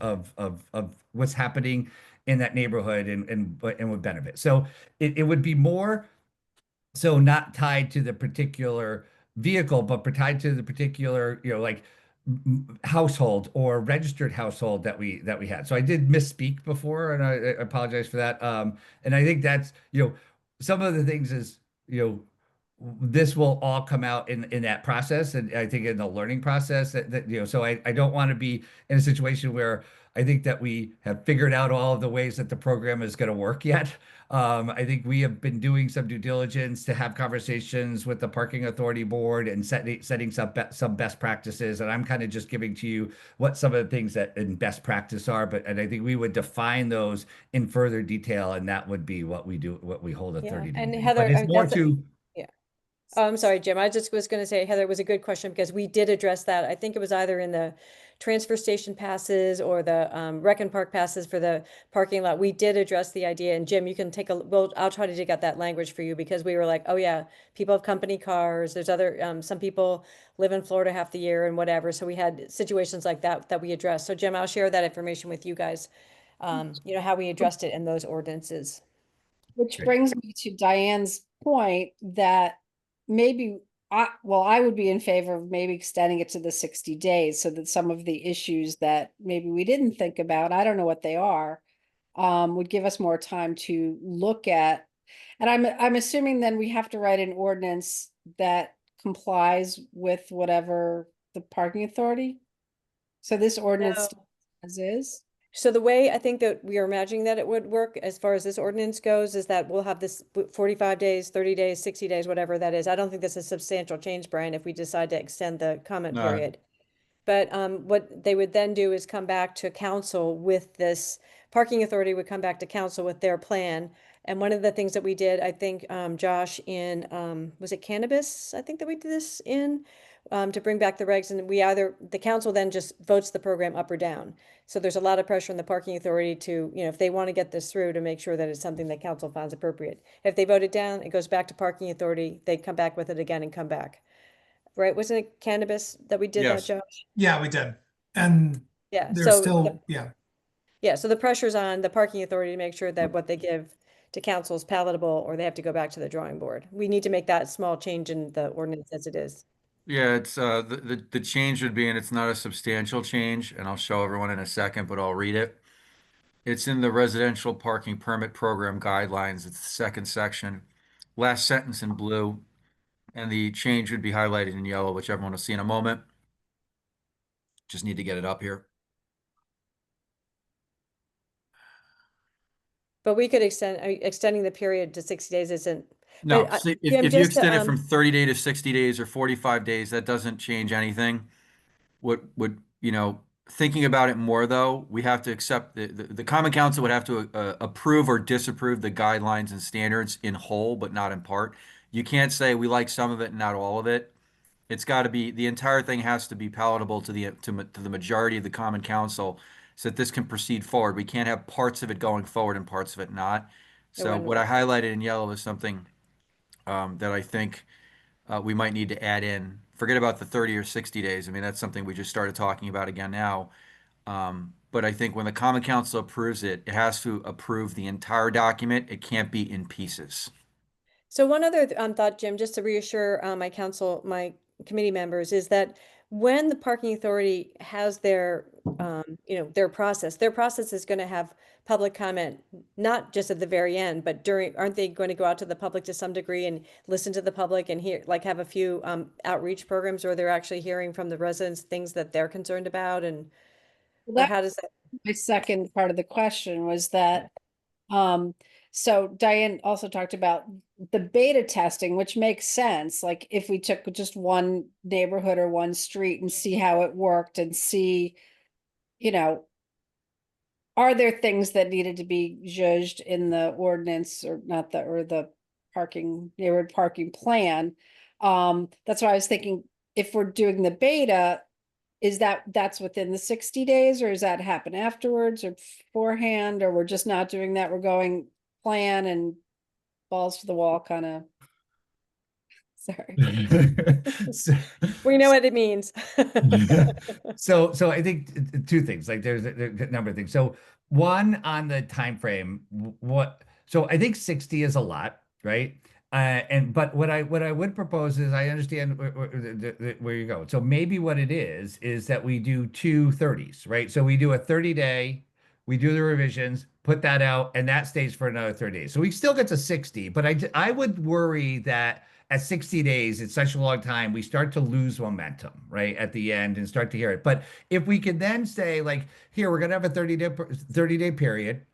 what's happening in that neighborhood, and would benefit. So it would be more so not tied to the particular vehicle, but tied to the particular, like household or registered household that we had. So I did misspeak before, and I apologize for that. And I think that's, some of the things is, this will all come out in that process, and I think in the learning process that so I don't want to be in a situation where I think that we have figured out all of the ways that the program is going to work yet. I think we have been doing some due diligence to have conversations with the Parking Authority Board and setting some best practices. And I'm kind of just giving to you what some of the things that in best practice are. And I think we would define those in further detail, and that would be what we hold a Yeah, 30-day and meeting. Heather, But it's more that's to yeah. Oh, I'm sorry, Jim. I just was going to say, Heather, it was a good question because we did address that. I think it was either in the transfer station passes or the rec and park passes for the parking lot. We did address the idea. And Jim, you can I'll try to dig out that language for you because we were like, oh yeah, people have company cars. There's some people live in Florida half the year and whatever. So we had situations like that we addressed. So Jim, I'll share that information with you guys. How we addressed it in those ordinances. Which Great. brings me to Diane's point that maybe I would be in favor of maybe extending it to the 60 days so that some of the issues that maybe we didn't think about, I don't know what they are, would give us more time to look at. And I'm assuming then we have to write an ordinance that complies with whatever the parking authority. So this ordinance No. as is. So the way I think that we are imagining that it would work as far as this ordinance goes is that we'll have this 45 days, 30 days, 60 days, whatever that is. I don't think this is a substantial change, Brian, if we decide to extend the comment No. period. But what they would then do is come back to council with this, parking authority would come back to council with their plan. And one of the things that we did, I think, Josh, in, was it cannabis? I think that we did this in, to bring back the regs, and the council then just votes the program up or down. So there's a lot of pressure on the parking authority to, if they want to get this through, to make sure that it's something that council finds appropriate. If they vote it down, it goes back to parking authority, they come back with it again and come back. Right? Wasn't it cannabis that we did that, Yes. Josh? Yeah, we did. And Yeah, there's so still, yeah. yeah, so the pressure's on the parking authority to make sure that what they give to council is palatable, or they have to go back to the drawing board. We need to make that small change in the ordinance as it is. Yeah, it's the change would be, and it's not a substantial change, and I'll show everyone in a second, but I'll read it. It's in the residential parking permit program guidelines. It's the second section, last sentence in blue, and the change would be highlighted in yellow, which everyone will see in a moment. Just need to get it up here. But we could extending the period to 60 days isn't. No, But, see, Jim, if you just to, extend it from 30 day to 60 days or 45 days, that doesn't change anything. What would, thinking about it more though, we have to accept the Common Council would have to approve or disapprove the guidelines and standards in whole, but not in part. You can't say we like some of it and not all of it. It's got to be, the entire thing has to be palatable to the majority of the Common Council so that this can proceed forward. We can't have parts of it going forward and parts of it not. So what I highlighted in yellow is something that I think we might need to add in. Forget about the 30 or 60 days. I mean, that's something we just started talking about again now. But I think when the Common Council approves it, it has to approve the entire document. It can't be in pieces. So one other thought, Jim, just to reassure my committee members, is that when the parking authority has their their process is going to have public comment, not just at the very end, but aren't they going to go out to the public to some degree and listen to the public and have a few outreach programs where they're actually hearing from the residents things that they're concerned about, or how does that? My second part of the question was that, so Diane also talked about the beta testing, which makes sense. Like if we took just one neighborhood or one street and see how it worked and see, are there things that needed to be judged in the ordinance or not the neighborhood parking plan? That's why I was thinking if we're doing the beta, that's within the 60 days, or does that happen afterwards or beforehand, or we're just not doing that? We're going plan and balls to the wall kind of. Sorry. We know what it means. So I think two things, like there's a number of things. So one on the time frame, so I think 60 is a lot, right? But what I would propose is I understand where you go. So maybe what it is that we do 2 30s, right? So we do a 30-day, we do the revisions, put that out, and that stays for another 30 days. So we still get to 60, but I would worry that at 60 days, it's such a long time, we start to lose momentum, right, at the end and start to hear it. But if we could then say, like, here, we're gonna have a 30-day period.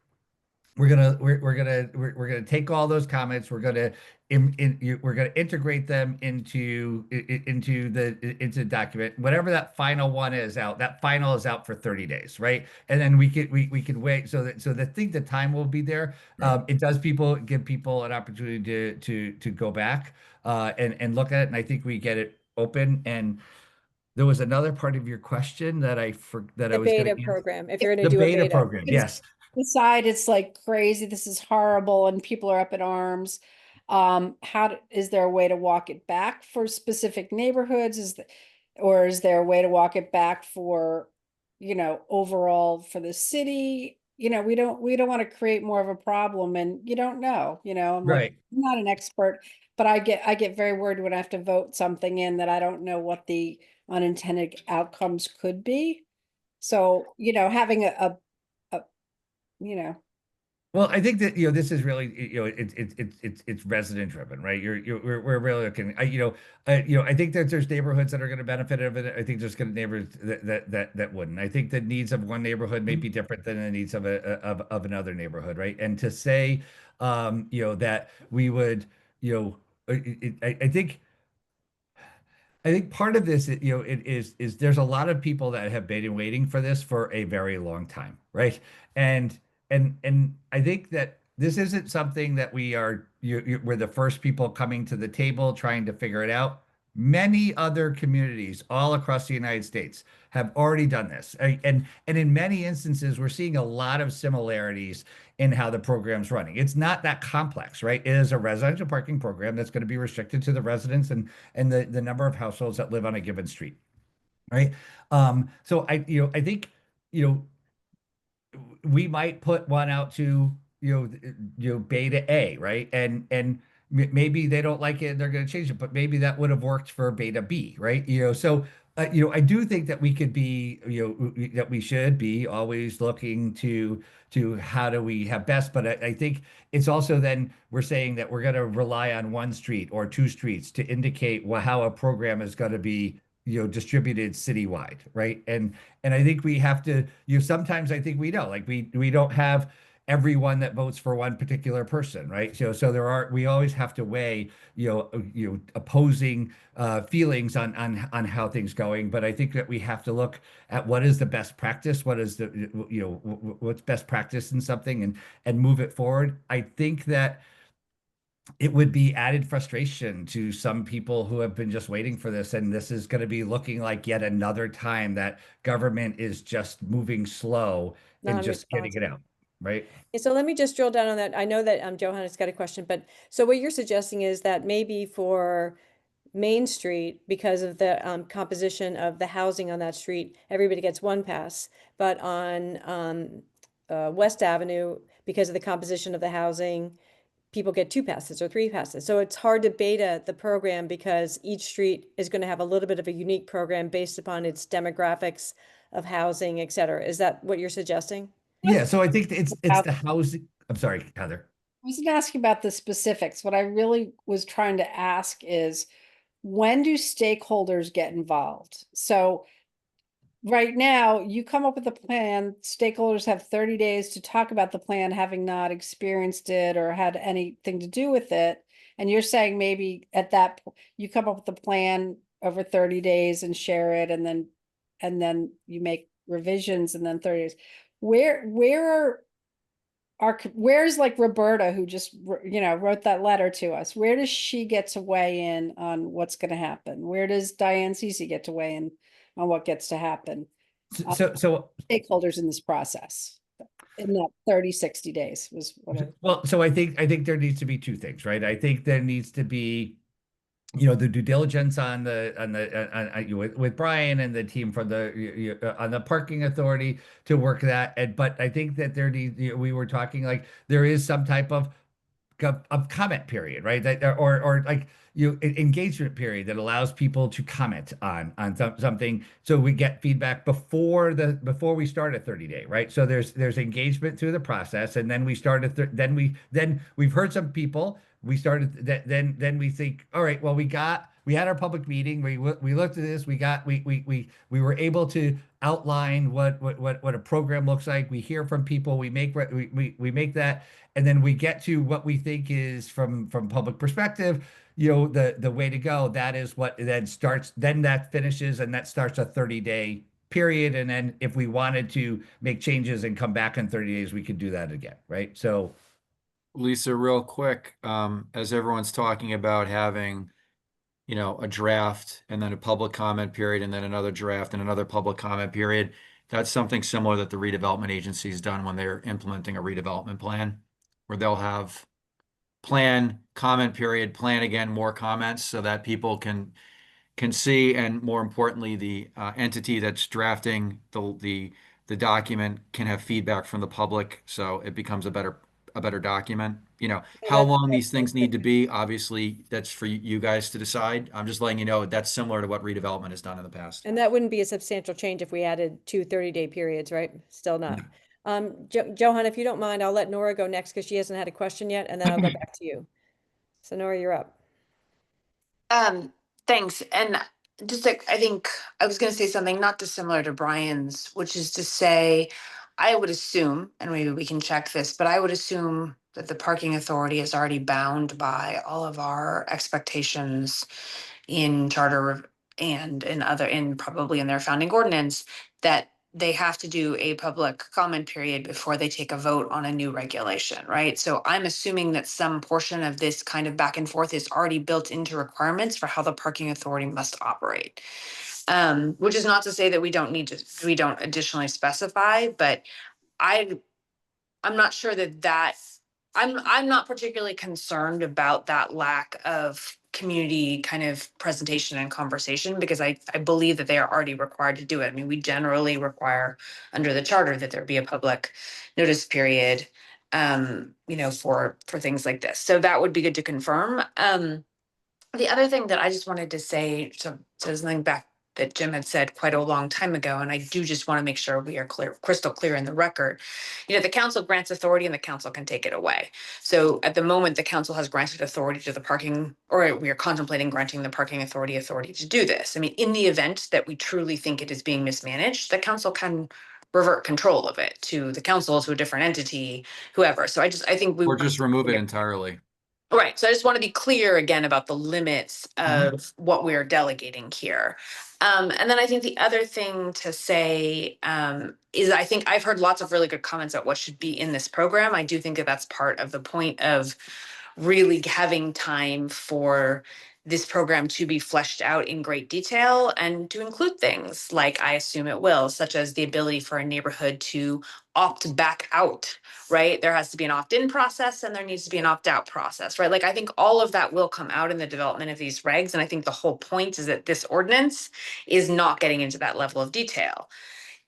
We're gonna take all those comments. We're gonna integrate them into the document. Whatever that final one is out, that final is out for 30 days, right? And then we could wait so the time will be there. It does give people an opportunity to go back and look at it. And I think we get it open. And there was another part of your question that I was The going beta to program, if you're going the to do a beta beta. program. Yes. Decide it's like crazy, this is horrible, and people are up in arms. Is there a way to walk it back for specific neighborhoods? Or is there a way to walk it back for, overall for the city? we don't want to create more of a problem, and you don't know, I'm like, Right. I'm not an expert, but I get very worried when I have to vote something in that I don't know what the unintended outcomes could be. So, having a, you know, Well, I think that this is really it's resident driven, right? We're really looking. I think that there's neighborhoods that are going to benefit of it. I think there's going to neighborhoods that wouldn't. I think the needs of one neighborhood may be different than the needs of of another neighborhood, right? And to say, that we would, I think. I think part of this, it is there's a lot of people that have been waiting for this for a very long time, right? And and I think that this isn't something that we're the first people coming to the table trying to figure it out. Many other communities all across the United States have already done this. And in many instances, we're seeing a lot of similarities in how the program's running. It's not that complex, right? It is a residential parking program that's going to be restricted to the residents and the number of households that live on a given street, right? So I think, you know, we might put one out to beta A, right? And maybe they don't like it and they're going to change it, but maybe that would have worked for beta B, right? So I do think that we could be, that we should be always looking to how do we have best, but I think it's also then we're saying that we're going to rely on one street or two streets to indicate how a program is going to be distributed citywide, right? And I think we have to, sometimes I think we know, like we don't have everyone that votes for one particular person, right? So we always have to weigh, opposing feelings on how things going. But I think that we have to look at what is the best practice, what is what's best practice in something and move it forward. I think that it would be added frustration to some people who have been just waiting for this. And this is going to be looking like yet another time that government is just moving slow and just getting it Non-responsive. out, right? And so let me just drill down on that. I know that Johanna's got a question, but so what you're suggesting is that maybe for Main Street, because of the composition of the housing on that street, everybody gets one pass. But on West Avenue, because of the composition of the housing, people get two passes or three passes. So it's hard to beta the program because each street is going to have a little bit of a unique program based upon its demographics of housing, et cetera. Is that what you're suggesting? Yeah. So I think it's About- the housing. I'm sorry, Heather. I wasn't asking about the specifics. What I really was trying to ask is, when do stakeholders get involved? So right now, you come up with a plan, stakeholders have 30 days to talk about the plan, having not experienced it or had anything to do with it. And you're saying maybe at that you come up with a plan over 30 days and share it, and then you make revisions, and then 30 days. Where's like Roberta, who just wrote that letter to us? Where does she get to weigh in on what's going to happen? Where does Diane Cece get to weigh in on what gets to happen? So Stakeholders in this process in that 30, 60 days was what well, so I think there needs to be two things, right? I think there needs to be the due diligence on with Brian and the team from on the parking authority to work that. But I think that we were talking like there is some type of comment period, right? That or like engagement period that allows people to comment on something, so we get feedback before we start a 30-day, right? So there's engagement through the process, and then we started then we've heard some people. We started that then we think, all right, well we had our public meeting. We looked at this. We were able to outline what a program looks like. We hear from people. We make that, and then we get to what we think is from public perspective, the way to go. That is what then that finishes, and that starts a 30-day period. And then if we wanted to make changes and come back in 30 days, we could do that again, right? So Lisa, real quick, as everyone's talking about having, a draft and then a public comment period and then another draft and another public comment period, that's something similar that the redevelopment agency's done when they're implementing a redevelopment plan, where they'll have plan, comment period, plan again, more comments so that people can see, and more importantly, the entity that's drafting the the document can have feedback from the public, so it becomes a better document. You know, Yeah, how that's- long that's these things good. need to be, obviously, that's for you guys to decide. I'm just letting you know that's similar to what redevelopment has done in the past. And that wouldn't be a substantial change if we added 2 30-day periods, right? Still not. Johan, if you don't mind, I'll let Nora go next because she hasn't had a question yet, and then I'll go back to you. So Nora, you're up. Thanks. And just like, I think I was going to say something not dissimilar to Brian's, which is to say, I would assume, and maybe we can check this, but I would assume that the parking authority is already bound by all of our expectations in charter and in other, in probably in their founding ordinance, that they have to do a public comment period before they take a vote on a new regulation, right? So I'm assuming that some portion of this kind of back and forth is already built into requirements for how the parking authority must operate. Which is not to say that we don't additionally specify, but I'm not sure I'm not particularly concerned about that lack of community kind of presentation and conversation, because I believe that they are already required to do it. I mean, we generally require under the charter that there be a public notice period, for things like this. So that would be good to confirm. The other thing that I just wanted to say, so something back that Jim had said quite a long time ago, and I do just want to make sure we are crystal clear in the record. The council grants authority and the council can take it away. So at the moment, the council has granted authority to the parking, or we are contemplating granting the parking authority to do this. I mean, in the event that we truly think it is being mismanaged, the council can revert control of it to the council, to a different entity, whoever. So I think we Or just remove it entirely. Right. So I just want to be clear again about the limits of what we are delegating here. And then I think the other thing to say is I think I've heard lots of really good comments about what should be in this program. I do think that that's part of the point of really having time for this program to be fleshed out in great detail and to include things like I assume it will, such as the ability for a neighborhood to opt back out, right? There has to be an opt-in process and there needs to be an opt-out process, right? Like I think all of that will come out in the development of these regs. And I think the whole point is that this ordinance is not getting into that level of detail.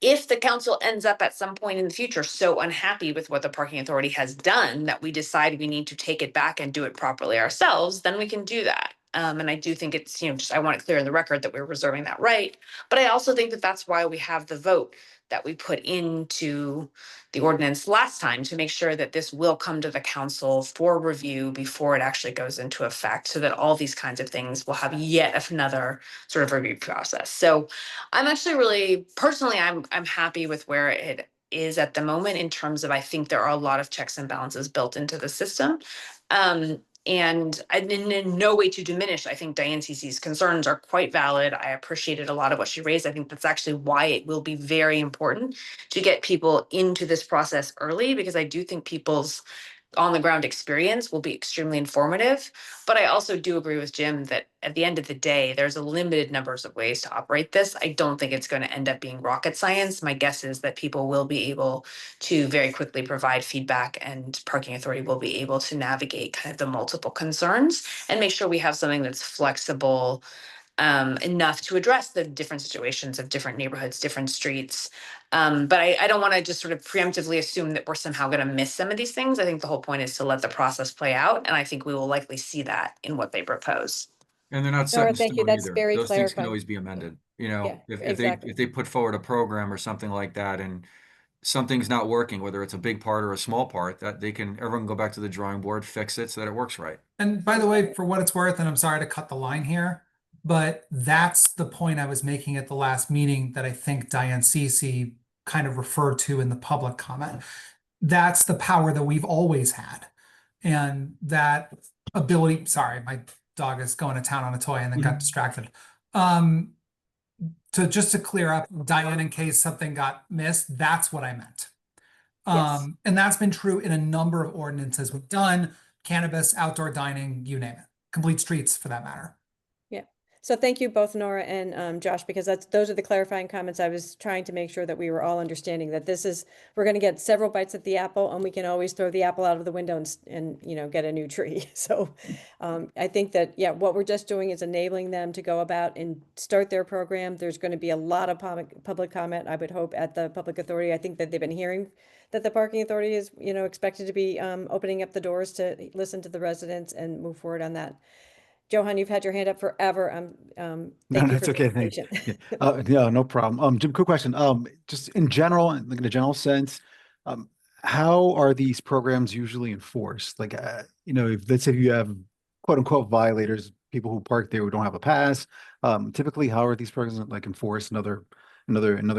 If the council ends up at some point in the future so unhappy with what the parking authority has done that we decide we need to take it back and do it properly ourselves, then we can do that. And I do think it's, I want it clear in the record that we're reserving that right. But I also think that that's why we have the vote that we put into the ordinance last time, to make sure that this will come to the council for review before it actually goes into effect, so that all these kinds of things will have yet another sort of review process. So I'm actually really personally, I'm happy with where it is at the moment in terms of, I think there are a lot of checks and balances built into the system. And in no way to diminish, I think Diane Cece's concerns are quite valid. I appreciated a lot of what she raised. I think that's actually why it will be very important to get people into this process early, because I do think people's on the ground experience will be extremely informative. But I also do agree with Jim that at the end of the day, there's a limited numbers of ways to operate this. I don't think it's going to end up being rocket science. My guess is that people will be able to very quickly provide feedback, and parking authority will be able to navigate kind of the multiple concerns and make sure we have something that's flexible enough to address the different situations of different neighborhoods, different streets. But I don't want to just sort of preemptively assume that we're somehow going to miss some of these things. I think the whole point is to let the process play out. And I think we will likely see that in what they propose. And they're not set Nora, in thank you. stone That's either. very Those things can clarifying. always be amended. Yeah, If exactly. they put forward a program or something like that and something's not working, whether it's a big part or a small part, that everyone can go back to the drawing board, fix it so that it works right. And by the way, for what it's worth, and I'm sorry to cut the line here, but that's the point I was making at the last meeting that I think Diane Cece kind of referred to in the public comment. That's the power that we've always had. And that ability, sorry, my dog is going to town on a toy and then got distracted. Just to clear up, Diane, in case something got missed, that's what I meant. Yes. And that's been true in a number of ordinances we've done: cannabis, outdoor dining, you name it, complete streets for that matter. Yeah. So thank you both, Nora and Josh, because those are the clarifying comments. I was trying to make sure that we were all understanding that we're going to get several bites at the apple, and we can always throw the apple out of the window and get a new tree. So I think that, yeah, what we're just doing is enabling them to go about and start their program. There's going to be a lot of public comment, I would hope, at the Public Authority. I think that they've been hearing that the Parking Authority is, expected to be opening up the doors to listen to the residents and move forward on that. Johan, you've had your hand up forever. No, Thank you that's for okay. being Thank you. patient. Yeah. Yeah, no problem. Jim, quick question. Just in general, like in a general sense, how are these programs usually enforced? Like, if let's say you have quote unquote violators, people who park there who don't have a pass, typically how are these programs like enforced in other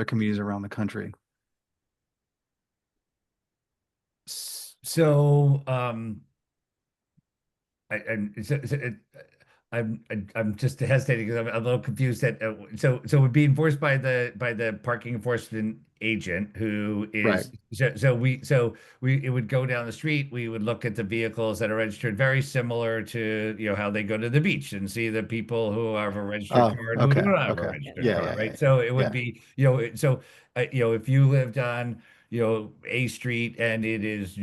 communities around the country? So, I'm just hesitating because I'm a little confused that so it would be enforced by the parking enforcement agent who Right. is we it would go down the street. We would look at the vehicles that are registered, very similar to how they go to the beach and see the people who have a registered Oh, car and who okay. don't have a Okay. registered Yeah, car, yeah, right? yeah. So it would Yeah. be if you lived on A Street and it is,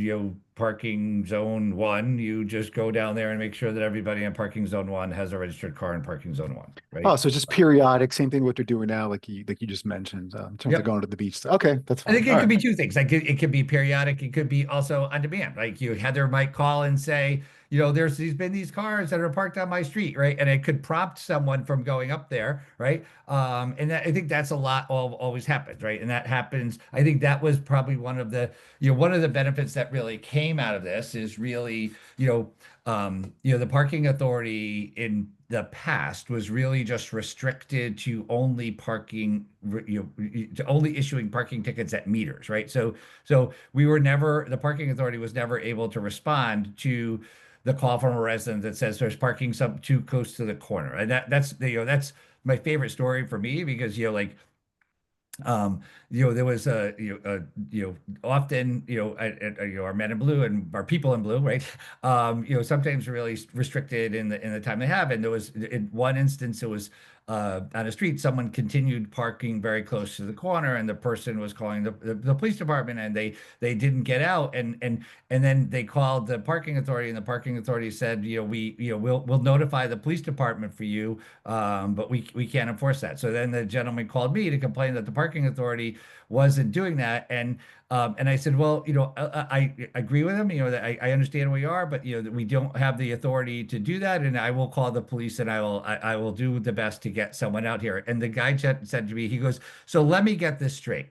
parking zone 1, you just go down there and make sure that everybody in parking zone 1 has a registered car in parking zone 1, right? Oh, so just periodic, same thing what they're doing now, like you just mentioned, in terms of Yep. going to the beach. Okay, that's I think fine. it All could right. be two things. Like it could be periodic. It could be also on demand. Like Heather might call and say, there's been these cars that are parked on my street, right? And it could prompt someone from going up there, right? And I think that's a lot always happens, right? And that happens. I think that was probably one of the benefits that really came out of this is really, the parking authority in the past was really just restricted to only to only issuing parking tickets at meters, right? So the parking authority was never able to respond to the call from a resident that says there's parking some too close to the corner. And that's my favorite story for me because, there was often, our men in blue and our people in blue, right? Sometimes really restricted in the time they have. And there was in one instance, it was on a street, someone continued parking very close to the corner, and the person was calling the police department, and they didn't get out, and then they called the parking authority, and the parking authority said, we'll notify the police department for you, but we can't enforce that. So then the gentleman called me to complain that the parking authority wasn't doing that, and I said, well, I agree with him, that I understand where we are, but that we don't have the authority to do that, and I will call the police, and I will do the best to get someone out here. And the guy said to me, he goes, so let me get this straight.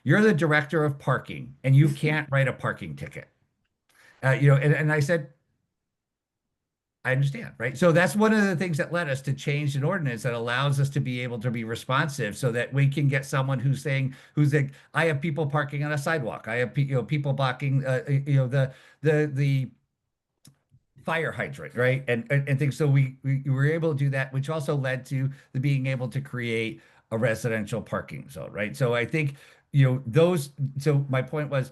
You're the director of parking, and you can't write a parking ticket. And I said, I understand, right? So that's one of the things that led us to change an ordinance that allows us to be able to be responsive so that we can get someone who's like, I have people parking on a sidewalk. I have people blocking, the fire hydrant, right? And things. So we were able to do that, which also led to the being able to create a residential parking zone, right? So I think, so my point was,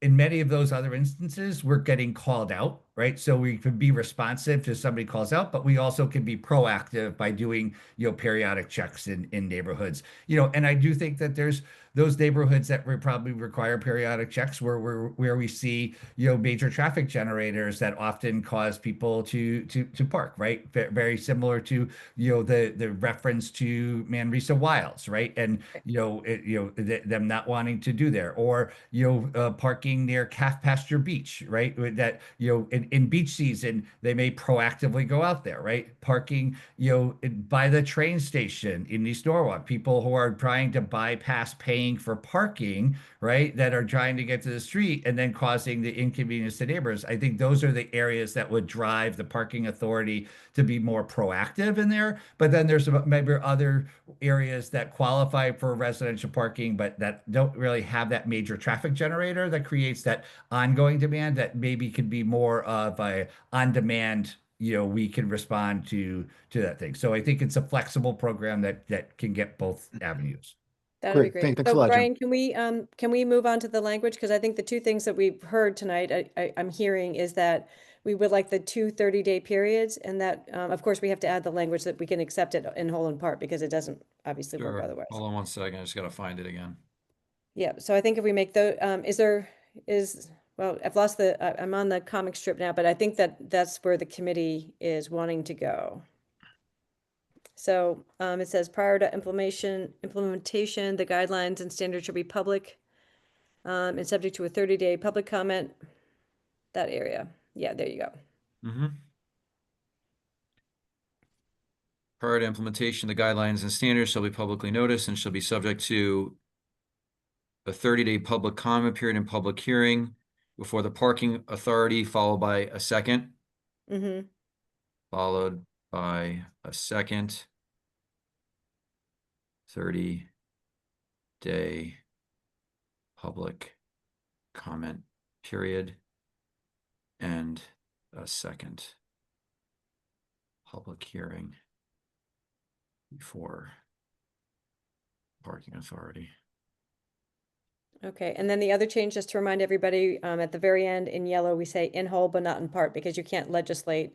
in many of those other instances, we're getting called out, right? So we could be responsive to somebody calls out, but we also can be proactive by doing, periodic checks in neighborhoods. And I do think that there's those neighborhoods that we probably require periodic checks where we see, major traffic generators that often cause people to park, right? Very similar to, the reference to Manresa Wilds, right? And them not wanting to do there, or parking near Calf Pasture Beach, right? That in beach season they may proactively go out there, right? Parking by the train station in East Norwalk, people who are trying to bypass paying for parking, right? That are trying to get to the street and then causing the inconvenience to neighbors. I think those are the areas that would drive the parking authority to be more proactive in there. But then there's maybe other areas that qualify for residential parking, but that don't really have that major traffic generator that creates that ongoing demand that maybe could be more of a on-demand, we can respond to that thing. So I think it's a flexible program that can get both avenues. That'd be Great. great. Thanks a So lot, Jim. Brian, can we move on to the language? Because I think the two things that we've heard tonight, I'm hearing is that we would like the two 30-day periods, and that, of course, we have to add the language that we can accept it in whole and part, because it doesn't obviously work Sure. otherwise. Hold on one second. I just got to find it again. Yeah, so I think if we make well, I've lost I'm on the comic strip now, but I think that's where the committee is wanting to go. So, it says prior to implementation, the guidelines and standards should be public, and subject to a 30-day public comment, that area. Yeah, there you go. Mm-hmm. Prior to implementation, the guidelines and standards shall be publicly noticed and shall be subject to a 30-day public comment period and public hearing before the parking authority, followed by a second. Mm-hmm. Followed by a second 30-day public comment period and a second public hearing before parking authority. Okay, and then the other change, just to remind everybody, at the very end in yellow, we say in whole but not in part, because you can't legislate,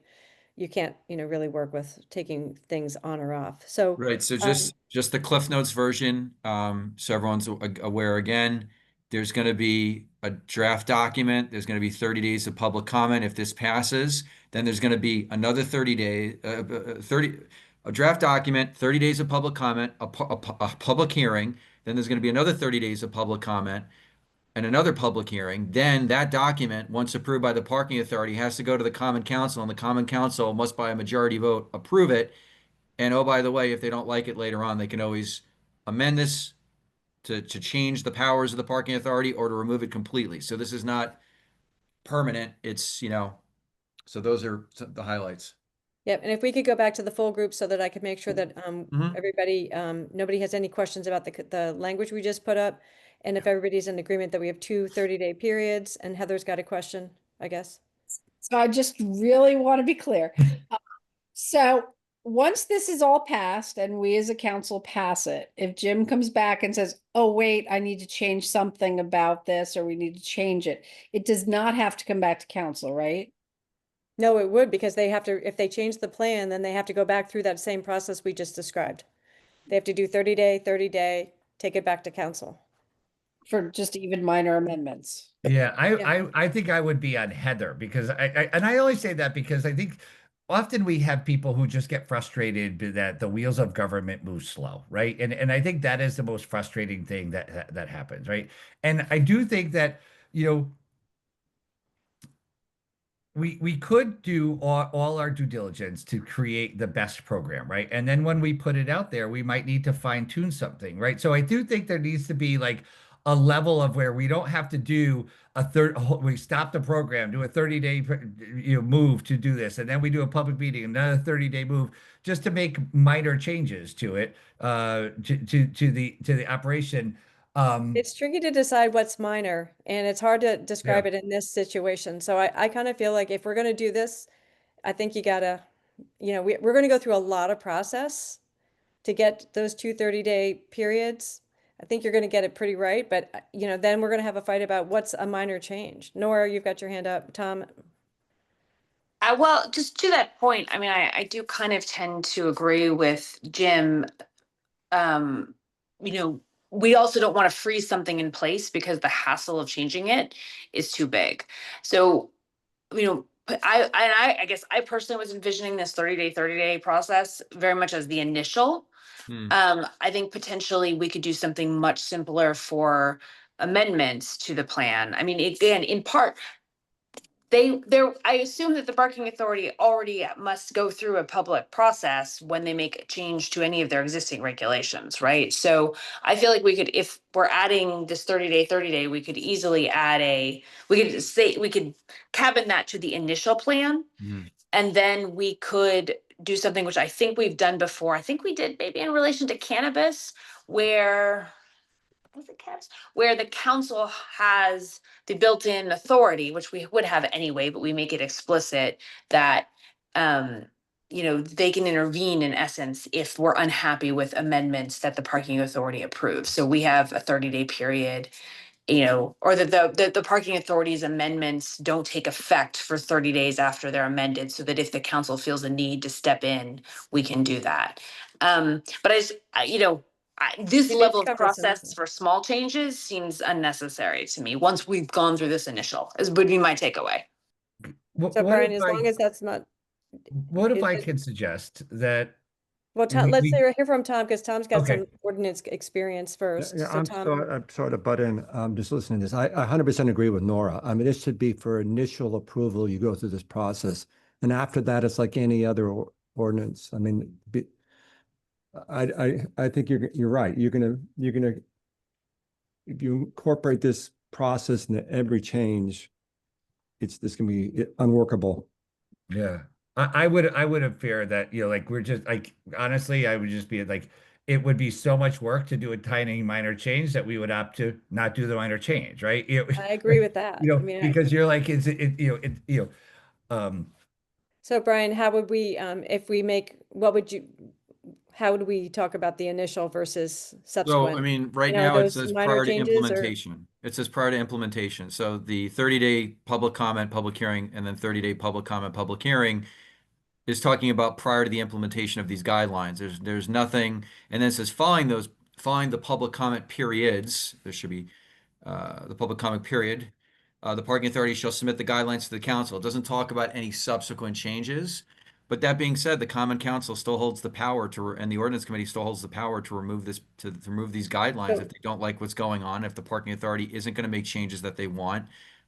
you can't, really work with taking things on or off. So, Right, so just the Cliff Notes version, so everyone's aware again, there's going to be a draft document, there's going to be 30 days of public comment. If this passes, then there's going to be another 30 days, a draft document, 30 days of public comment, a public hearing, then there's going to be another 30 days of public comment, and another public hearing. Then that document, once approved by the parking authority, has to go to the Common Council, and the Common Council must by a majority vote approve it. And oh, by the way, if they don't like it later on, they can always amend this to change the powers of the parking authority or to remove it completely. So this is not permanent. It's, so those are the highlights. yep, and if we could go back to the full group so that I could make sure that Mhm. everybody, nobody has any questions about the language we just put up, and if everybody's in agreement that we have two 30-day periods, and Heather's got a question, I guess. So I just really want to be clear. So once this is all passed and we as a council pass it, if Jim comes back and says, oh, wait, I need to change something about this, or we need to change it, it does not have to come back to council, right? No, it would, because they have to, if they change the plan, then they have to go back through that same process we just described. They have to do 30-day, take it back to council. For just even minor amendments. Yeah, Yeah. I think I would be on Heather, because and I only say that because I think often we have people who just get frustrated that the wheels of government move slow, right? And I think that is the most frustrating thing that happens, right? And I do think that, we could do all our due diligence to create the best program, right? And then when we put it out there, we might need to fine tune something, right? So I do think there needs to be like a level of where we don't have to do we stop the program, do a 30-day move to do this, and then we do a public meeting, another 30-day move, just to make minor changes to it, to the operation. It's tricky to decide what's minor, and it's hard to describe it in this situation. So I kind of feel like if we're gonna do this, I think you gotta, we're gonna go through a lot of process to get those two 30-day periods. I think you're gonna get it pretty right, but, then we're gonna have a fight about what's a minor change. Nora, you've got your hand up. Tom? Well, just to that point, I mean, I do kind of tend to agree with Jim. You know, we also don't want to freeze something in place because the hassle of changing it is too big. So, I guess I personally was envisioning this 30-day process very much as the initial. I think potentially we could do something much simpler for amendments to the plan. I mean, again, in part, I assume that the parking authority already must go through a public process when they make a change to any of their existing regulations, right? So I feel like if we're adding this 30-day, we could easily we could cabin that to the initial plan. And then we could do something which I think we've done before. I think we did maybe in relation to cannabis, where the council has the built-in authority, which we would have anyway, but we make it explicit that they can intervene in essence if we're unhappy with amendments that the parking authority approves. So we have a 30-day period or that the parking authority's amendments don't take effect for 30 days after they're amended, so that if the council feels a need to step in, we can do that. But this We need to level of cover some of process for small changes seems unnecessary to me, once we've gone through this initial, would be my takeaway. So Brian, as long as that's not, What if is I it- can suggest that well, Tom, let's hear from Tom, because Tom's got Okay. some ordinance experience first. Yeah, So Tom, I'm sorry to butt in. Just listening to this. I 100% agree with Nora. I mean, this should be for initial approval. You go through this process, and after that, it's like any other ordinance. I mean, I think you're right. You're gonna if you incorporate this process into every change, this can be unworkable. Yeah. I would have feared that, like we're just like, honestly, I would just be like, it would be so much work to do a tiny minor change that we would opt to not do the minor change, right? I agree with that. I mean, because you're like, so Brian, how would we, if we make, how would we talk about the initial versus subsequent? So, I mean, right You know, now it those says minor prior to changes or- implementation. It says prior to implementation. So the 30-day public comment, public hearing, and then 30-day public comment, public hearing is talking about prior to the implementation of these guidelines. There's nothing, and then it says following the public comment periods, there should be the public comment period, the parking authority shall submit the guidelines to the council. It doesn't talk about any subsequent changes. But that being said, the Common Council still holds the power and the Ordinance Committee still holds the power to remove to remove these guidelines if they don't like what's going on, if the parking authority isn't going to make changes that they want,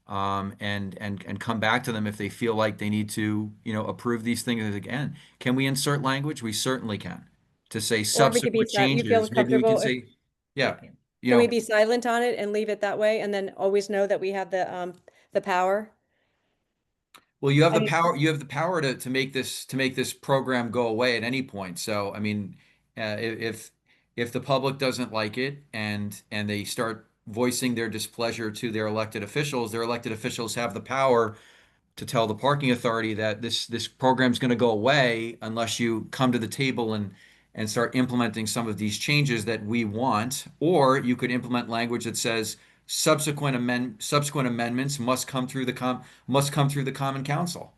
and come back to them if they feel like they need to, approve these things again. Can we insert language? We certainly can. To say Or we could be, subsequent you feel changes, maybe we can comfortable if, say, yeah, can we be silent on it and leave it that way and then always know that we have the power? Well, you have I the mean- power. You have the power to make this program go away at any point. So, I mean, if the public doesn't like it and they start voicing their displeasure to their elected officials have the power to tell the parking authority that this program's going to go away unless you come to the table and start implementing some of these changes that we want. Or you could implement language that says subsequent amendments must come through the Common Council.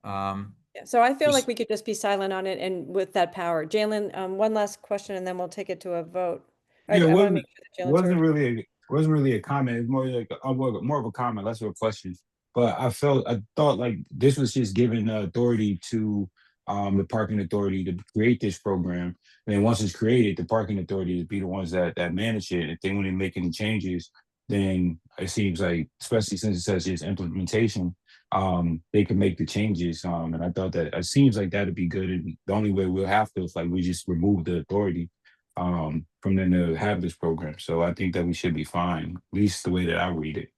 Yeah, so I feel like Just- we could just be silent on it and with that power. Jalen, one last question and then we'll take it to a vote. Yeah, I it want to wasn't, make sure that Jalen's heard. wasn't really a comment. It's more like more of a comment, less of a question. But I thought like this was just giving the authority to the parking authority to create this program. And then once it's created, the parking authority to be the ones that manage it. If they want to make any changes, then it seems like, especially since it says just implementation, they can make the changes. And I thought that it seems like that'd be good. And the only way we'll have to is like we just remove the authority from them to have this program. So I think that we should be fine, at least the way that I read it.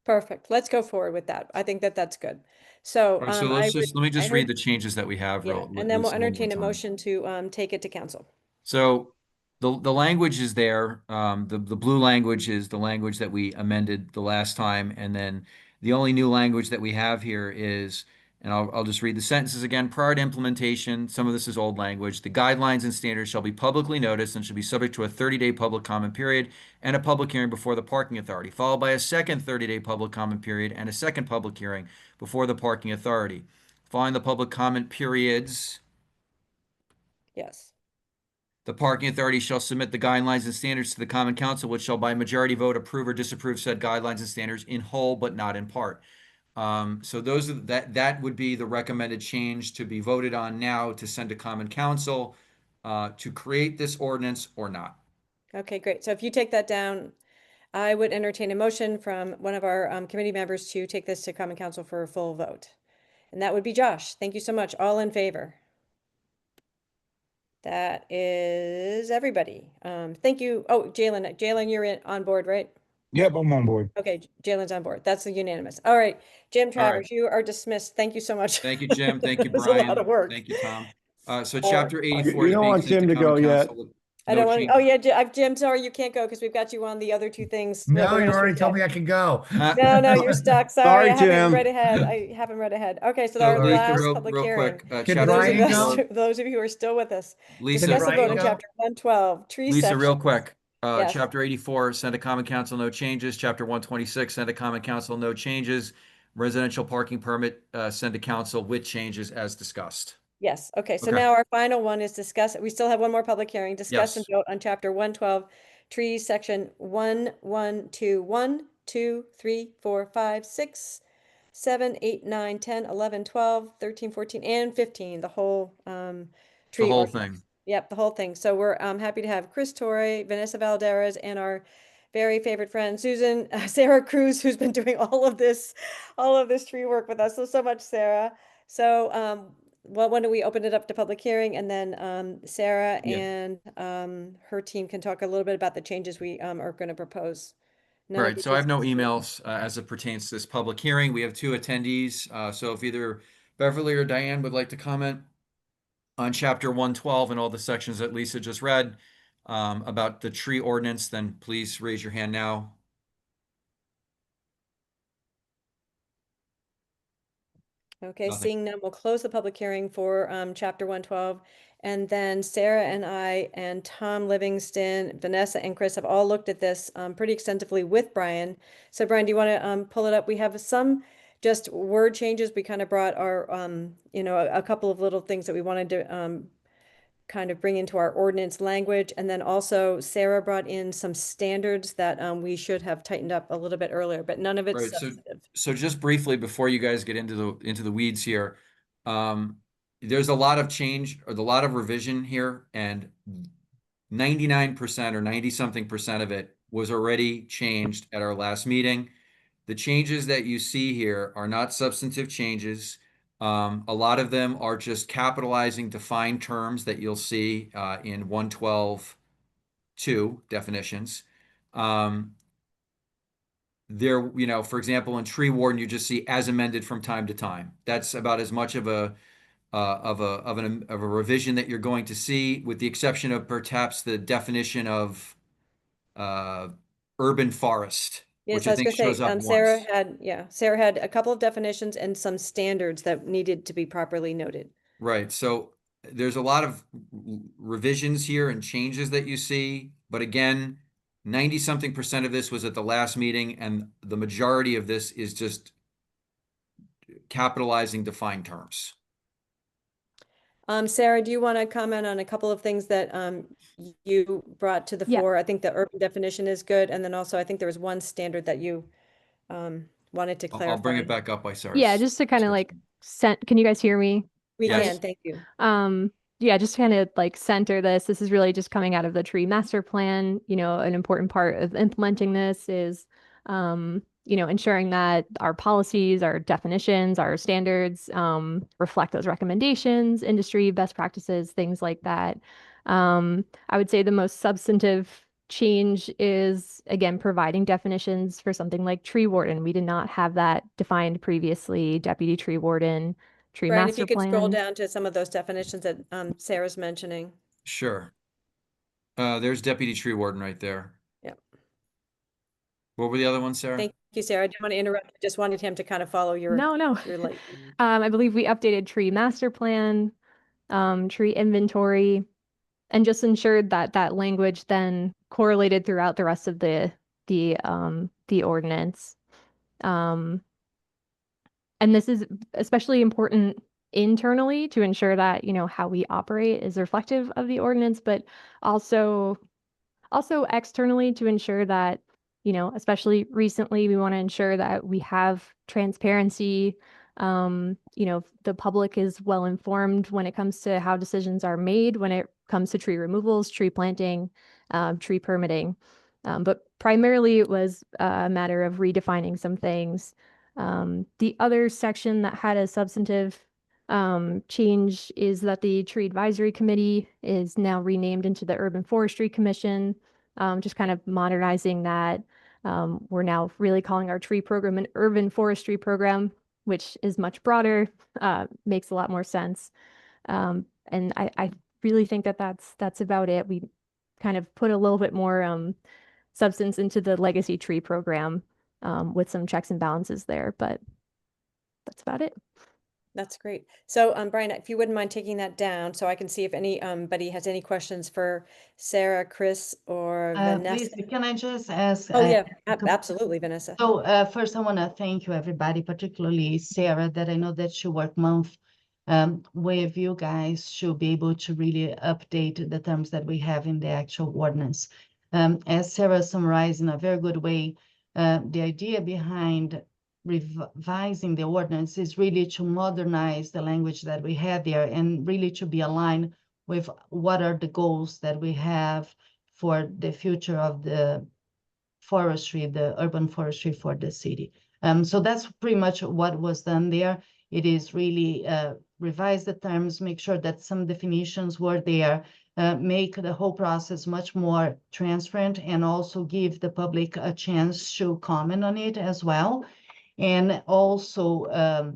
Perfect. Let's go forward with that. I think that that's good. So, All right, so let me just read the changes that we have. Yeah, and then we'll entertain a motion to take it to council. So the language is there. The blue language is the language that we amended the last time, and then the only new language that we have here is, and I'll just read the sentences again. Prior to implementation, some of this is old language. The guidelines and standards shall be publicly noticed and should be subject to a 30-day public comment period and a public hearing before the parking authority, followed by a second 30-day public comment period and a second public hearing before the parking authority. Following the public comment periods, Yes. the parking authority shall submit the guidelines and standards to the Common Council, which shall by majority vote approve or disapprove said guidelines and standards in whole, but not in part. So that would be the recommended change to be voted on now to send to Common Council to create this ordinance or not. Okay, great. So if you take that down, I would entertain a motion from one of our committee members to take this to Common Council for a full vote. And that would be Josh. Thank you so much. All in favor? That is everybody. Thank you. Oh, Jalen, you're on board, right? Yep, I'm on board. Okay, Jalen's on board. That's unanimous. All right, Jim All right. Travers, you are dismissed. Thank you so much. Thank you, Jim. Thank you, It was Brian. a lot of work. Thank you, Tom. So chapter You 84 is don't being want sent Jim to Common go yet. Council with I no don't want, change. oh yeah, Jim, sorry, you can't go because we've got you on the other two things. that No, we're you gonna already told look me I can go. at. No, you're stuck. Sorry, Sorry, I haven't Jim. read ahead. I haven't read ahead. Okay, so So our Lisa, last real public hearing. quick, Can chapter Those of Brian us, go? eighty-four. those of you who are still with us. Lisa, Discuss a vote Brian on go? chapter 112, tree Lisa, real sections. quick. Yes. Chapter 84, Senate Common Council, no changes. Chapter 126, Senate Common Council, no changes. Residential parking permit, send to council with changes as discussed. Yes, okay, so Okay. now our final one is discuss, we still have one more public hearing, discuss and Yes. vote on chapter 112, trees, section 1121, 2, 3, 4, 5, 6, 7, 8, 9, 10, 11, 12, 13, 14, and 15, the whole The tree whole ordinance. thing. Yep, the whole thing. So we're happy to have Chris Torrey, Vanessa Valderas, and our very favorite friend Susan, Sarah Cruz, who's been doing all of this tree work with us. So much, Sarah. So well, when do we open it up to public hearing, and then Sarah Yeah. and her team can talk a little bit about the changes we are going to propose. None of Right, which so I is have no listed. emails as it pertains to this public hearing. We have 2 attendees. So if either Beverly or Diane would like to comment on chapter 112 and all the sections that Lisa just read about the tree ordinance, then please raise your hand now. Okay, Nothing. seeing none, we'll close the public hearing for chapter 112. And then Sarah and I and Tom Livingston, Vanessa and Chris have all looked at this pretty extensively with Brian. So Brian, do you want to pull it up? We have some just word changes. We kind of brought our, you know, a couple of little things that we wanted to kind of bring into our ordinance language. And then also Sarah brought in some standards that we should have tightened up a little bit earlier, but none of it's Right, substantive. so just briefly before you guys get into the weeds here, there's a lot of change or a lot of revision here, and 99% or 90 something percent of it was already changed at our last meeting. The changes that you see here are not substantive changes. A lot of them are just capitalizing defined terms that you'll see in 112.2 definitions. There, you know, for example, in tree warden, you just see as amended from time to time. That's about as much of a revision that you're going to see, with the exception of perhaps the definition of uh, urban forest, Yes, which I I was think gonna say, shows up Sarah once. had, yeah, Sarah had a couple of definitions and some standards that needed to be properly noted. Right. So there's a lot of revisions here and changes that you see, but again, 90 something percent of this was at the last meeting, and the majority of this is just capitalizing defined terms. Sarah, do you want to comment on a couple of things that you brought to the Yeah. fore? I think the urban definition is good, and then also I think there was one standard that you wanted to I'll bring clarify. it back up by Sarah. Yeah, just to kind of like can you guys hear me? We Yes. can, thank you. Yeah, just kind of like center this. This is really just coming out of the tree master plan. You know, an important part of implementing this is, you know, ensuring that our policies, our definitions, our standards, reflect those recommendations, industry best practices, things like that. I would say the most substantive change is, again, providing definitions for something like tree warden. We did not have that defined previously. Deputy tree warden, tree Brian, if master you could scroll plan. down to some of those definitions that Sarah's mentioning. Sure. There's deputy tree warden right there. Yep. What were the other ones, Sarah? Thank you, Sarah. I didn't want to interrupt. I just wanted him to kind of follow your No. your light. I believe we updated tree master plan, tree inventory, and just ensured that that language then correlated throughout the rest of the ordinance. And this is especially important internally to ensure that, you know, how we operate is reflective of the ordinance, but also externally to ensure that, you know, especially recently, we want to ensure that we have transparency. You know, the public is well informed when it comes to how decisions are made, when it comes to tree removals, tree planting, tree permitting. But primarily it was a matter of redefining some things. The other section that had a substantive change is that the Tree Advisory Committee is now renamed into the Urban Forestry Commission, just kind of modernizing that. We're now really calling our tree program an urban forestry program, which is much broader, makes a lot more sense. And I really think that that's about it. We kind of put a little bit more substance into the legacy tree program with some checks and balances there, but that's about it. That's great. So, Brian, if you wouldn't mind taking that down so I can see if anybody has any questions for Sarah, Chris, or Vanessa. Please, can I just ask? Oh, yeah, a couple- absolutely, Vanessa. So first, I want to thank you, everybody, particularly Sarah, that I know that she worked month with you guys to be able to really update the terms that we have in the actual ordinance. As Sarah summarized in a very good way, the idea behind revising the ordinance is really to modernize the language that we have there and really to be aligned with what are the goals that we have for the future of the forestry, the urban forestry for the city. So that's pretty much what was done there. It is really revise the terms, make sure that some definitions were there, make the whole process much more transparent, and also give the public a chance to comment on it as well. And also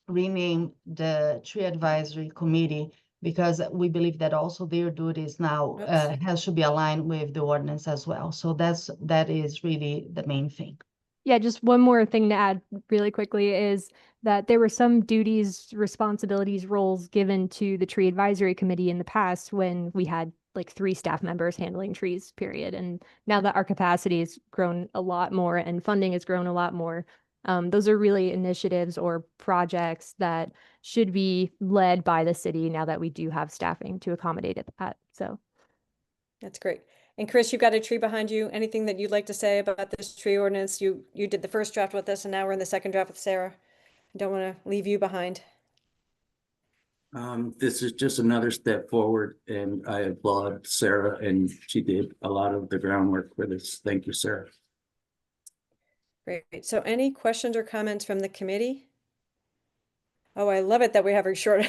rename the Tree Advisory Committee, because we believe that also their duties now has to be aligned with the ordinance as well. So that is really the main thing. Yeah, just one more thing to add really quickly is that there were some duties, responsibilities, roles given to the tree advisory committee in the past when we had like 3 staff members handling trees, period. And now that our capacity has grown a lot more and funding has grown a lot more, those are really initiatives or projects that should be led by the city now that we do have staffing to accommodate that. So that's great. And Chris, you've got a tree behind you. Anything that you'd like to say about this tree ordinance? You did the first draft with us, and now we're in the second draft with Sarah. I don't want to leave you behind. This is just another step forward, and I applaud Sarah, and she did a lot of the groundwork for this. Thank you, Sarah. Great. So any questions or comments from the committee? Oh, I love it that we have a short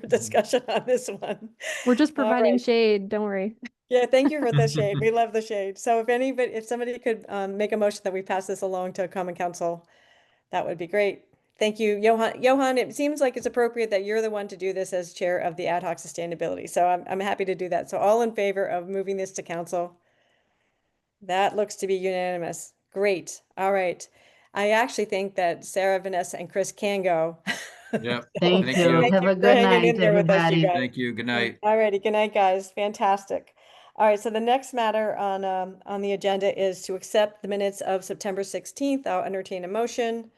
discussion on this one. we're just All providing right. shade, don't worry. Yeah, thank you for the shade. We love the shade. So if somebody could make a motion that we pass this along to Common Council, that would be great. Thank you, Johan. Johan, it seems like it's appropriate that you're the one to do this as chair of the ad hoc sustainability. So I'm happy to do that. So all in favor of moving this to council? That looks to be unanimous. Great. All right. I actually think that Sarah, Vanessa, and Chris can go. Yep. Thank Thank you. you. Thank Have you a for good hanging night, in there with us, you everybody. guys. Thank you. Good night. All righty. Good night, guys. Fantastic. All right. So the next matter on the agenda is to accept the minutes of September 16th. I'll entertain a motion.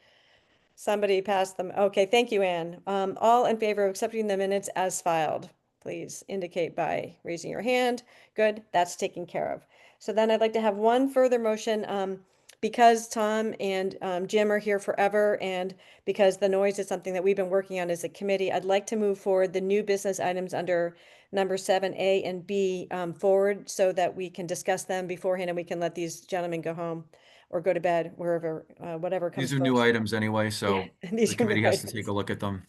Somebody passed them. Okay. Thank you, Anne. All in favor of accepting the minutes as filed, please indicate by raising your hand. Good. That's taken care of. So then I'd like to have one further motion, because Tom and Jim are here forever, and because the noise is something that we've been working on as a committee, I'd like to move forward the new business items under number 7A and B forward so that we can discuss them beforehand and we can let these gentlemen go home or go to bed, wherever, whatever comes These are new first. items anyway, so These the are committee new has to items. take a look at them.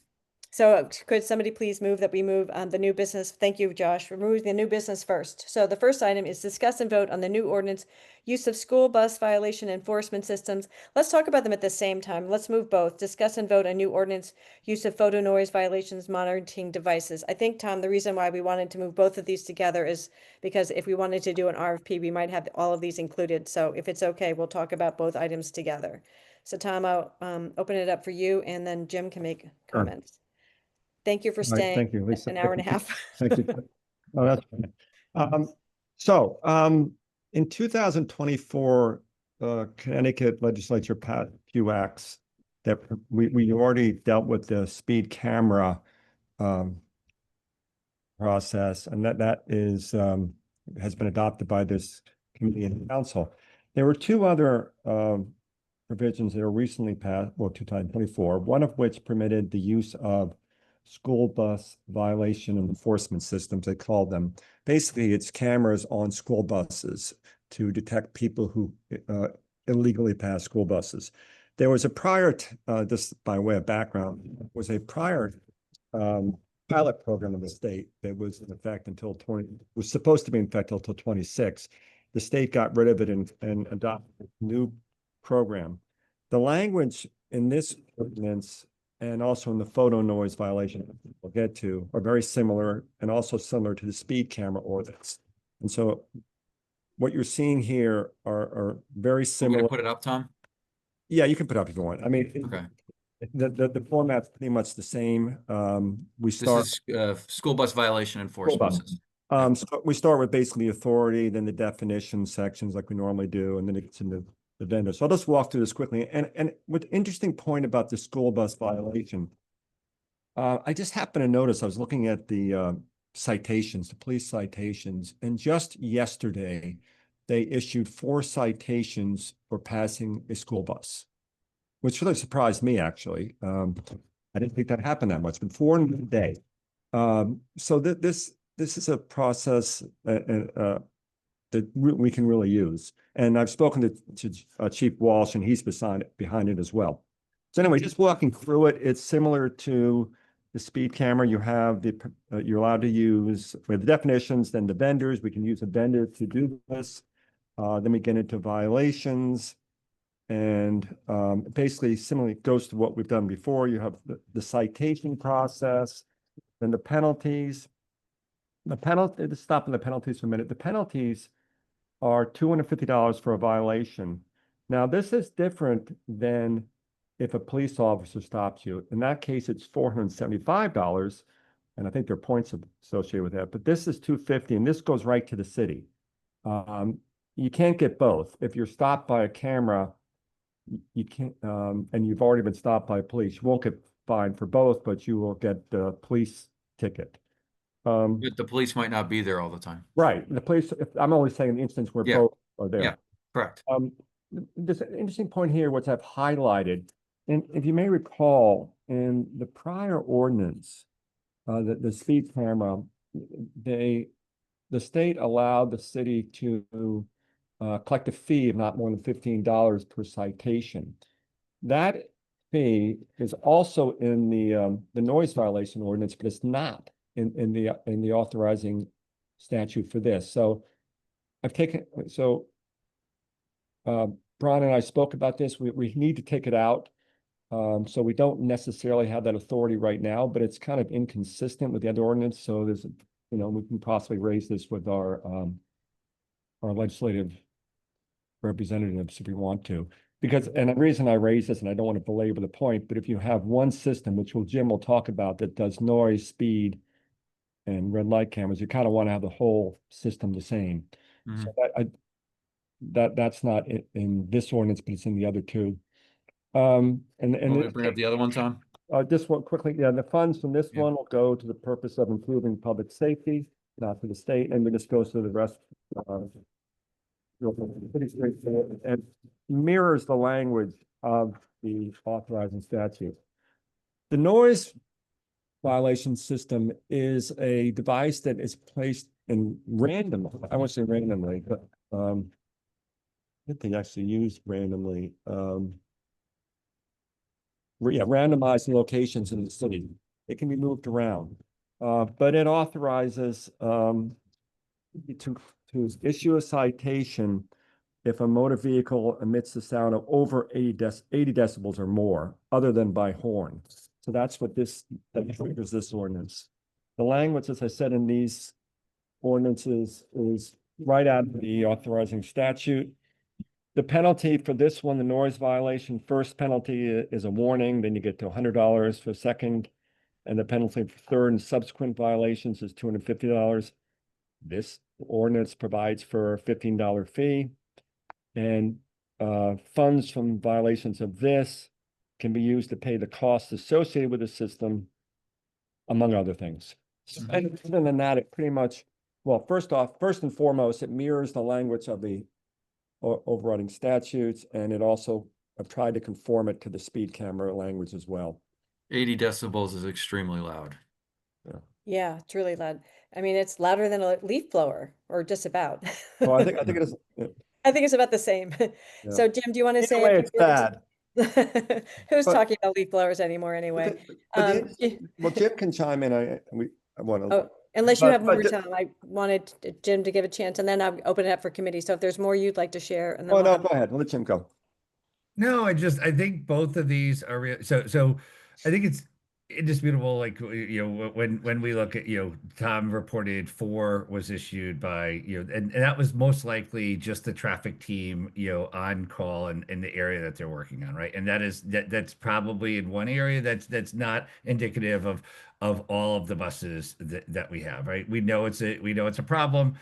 So could somebody please move that we move the new business? Thank you, Josh. Remove the new business first. So the first item is discuss and vote on the new ordinance, use of school bus violation enforcement systems. Let's talk about them at the same time. Let's move both. Discuss and vote on new ordinance, use of photo noise violations monitoring devices. I think, Tom, the reason why we wanted to move both of these together is because if we wanted to do an RFP, we might have all of these included. So if it's okay, we'll talk about both items together. So Tom, I'll open it up for you, and then Jim can make comments. Thank you for All right, staying thank you, Lisa. an hour and a half. Thank you. Oh, that's fine. In 2024, Connecticut legislature passed a few acts that we already dealt with the speed camera process, and that is has been adopted by this committee and council. There were 2 other provisions that were recently passed, well, 2024, one of which permitted the use of school bus violation enforcement systems, they call them. Basically, it's cameras on school buses to detect people who illegally pass school buses. There was a prior, just by way of background, was a prior pilot program in the state that was in effect until was supposed to be in effect until 26. The state got rid of it and adopted a new program. The language in this ordinance and also in the photo noise violation we'll get to are very similar and also similar to the speed camera ordinance. And so what you're seeing here are very We're similar. gonna put it up, Tom? Yeah, you can put it up if you want. I mean, Okay. The format's pretty much the same. We This start. is school bus violation enforcement. bus. So we start with basically authority, then the definition sections like we normally do, and then it gets into the vendor. So I'll just walk through this quickly. And what interesting point about the school bus violation, I just happened to notice, I was looking at the citations, the police citations, and just yesterday, they issued 4 citations for passing a school bus, which really surprised me, actually. I didn't think that happened that much, but 4 in a day. So this is a process that we can really use. And I've spoken to Chief Walsh, and he's behind it as well. So anyway, just walking through it, it's similar to the speed camera. You have you're allowed to use with the definitions, then the vendors. We can use a vendor to do this. Then we get into violations. And basically similarly goes to what we've done before. You have the citation process, then the penalties. Let's stop on the penalties for a minute. The penalties are $250 for a violation. Now, this is different than if a police officer stops you. In that case, it's $475, and I think there are points associated with that. But this is $250, and this goes right to the city. You can't get both. If you're stopped by a camera, you can't, and you've already been stopped by police, you won't get fined for both, but you will get the police ticket. But the police might not be there all the time. Right. The police, I'm only saying the instance where both are there. Yeah, correct. There's an interesting point here, which I've highlighted. And if you may recall, in the prior ordinance, the speed camera, the state allowed the city to collect a fee of not more than $15 per citation. That fee is also in the noise violation ordinance, but it's not in the authorizing statute for this. So Brian and I spoke about this. We need to take it out. So we don't necessarily have that authority right now, but it's kind of inconsistent with the other ordinance. So there's, we can possibly raise this with our legislative representatives if we want to. Because, and the reason I raise this, and I don't want to belabor the point, but if you have one system, which Jim will talk about, that does noise, speed, and red light cameras, you kind of want to have the whole system the same. Mhm. So that's not in this ordinance, but it's in the other two. Want me to bring up the other one, Tom? This one quickly. Yeah, the funds from this one will go to the purpose of improving public safety, not to the state, and it just goes to the rest. Pretty straightforward and mirrors the language of the authorizing statute. The noise violation system is a device that is placed in random. I won't say randomly, but I think they actually use randomly. Randomized locations in the city. It can be moved around, but it authorizes to issue a citation if a motor vehicle emits the sound of over 80 decibels or more, other than by horn. So that's what that triggers this ordinance. The language, as I said, in these ordinances is right out of the authorizing statute. The penalty for this one, the noise violation, first penalty is a warning, then you get to $100 for second, and the penalty for third and subsequent violations is $250. This ordinance provides for a $15 fee, and funds from violations of this can be used to pay the costs associated with the system, among other things. And other than that, it pretty much, well, first and foremost, it mirrors the language of the overriding statutes, and it also, I've tried to conform it to the speed camera language as well. 80 decibels is extremely loud. Yeah, it's really loud. I mean, it's louder than a leaf blower, or just about. Well, I think it is. I think it's about the same. So Jim, do you want to Either say? way, it's bad. Who's But- talking about leaf blowers anymore anyway? Well, Jim can chime in. I want to. Oh, unless you have but more Ju- time, I wanted Jim to give a chance, and then I'll open it up for committee. So if there's more you'd like to share, and then Oh, we'll no, have- go ahead. Let Jim go. No, I think both of these are real. So I think indisputable, like, when we look at, Tom reported 4 was issued by, and that was most likely just the traffic team, on call in the area that they're working on, right? And that's probably in one area that's not indicative of all of the buses that we have, right? We know it's a problem.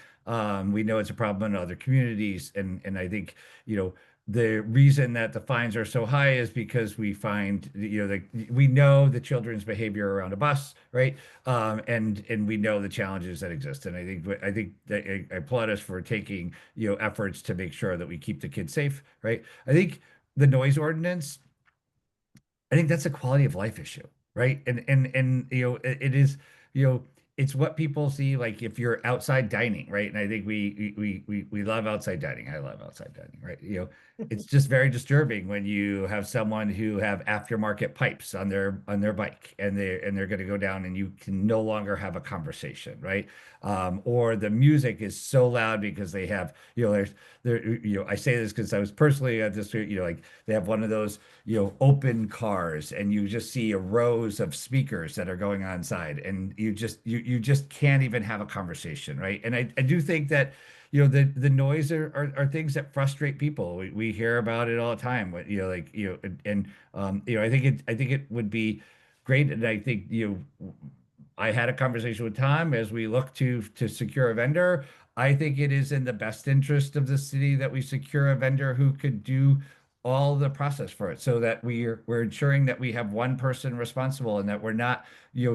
We know it's a problem in other communities, and I think, the reason that the fines are so high is because we find, we know the children's behavior around a bus, right? And we know the challenges that exist. And I think that I applaud us for taking, efforts to make sure that we keep the kids safe, right? I think the noise ordinance, I think that's a quality of life issue, right? And it is, it's what people see, like if you're outside dining, right? And I think we love outside dining. I love outside dining, right? It's just very disturbing when you have someone who have aftermarket pipes on their bike, and they're going to go down, and you can no longer have a conversation, right? Or the music is so loud because they have, I say this because I was personally at this, like they have one of those, open cars, and you just see rows of speakers that are going on side, and you just can't even have a conversation, right? And I do think that, the noise are things that frustrate people. We hear about it all the time, but, like, I think it would be great. And I think, I had a conversation with Tom as we look to secure a vendor. I think it is in the best interest of the city that we secure a vendor who could do all the process for it, so that we're ensuring that we have one person responsible, and that we're not,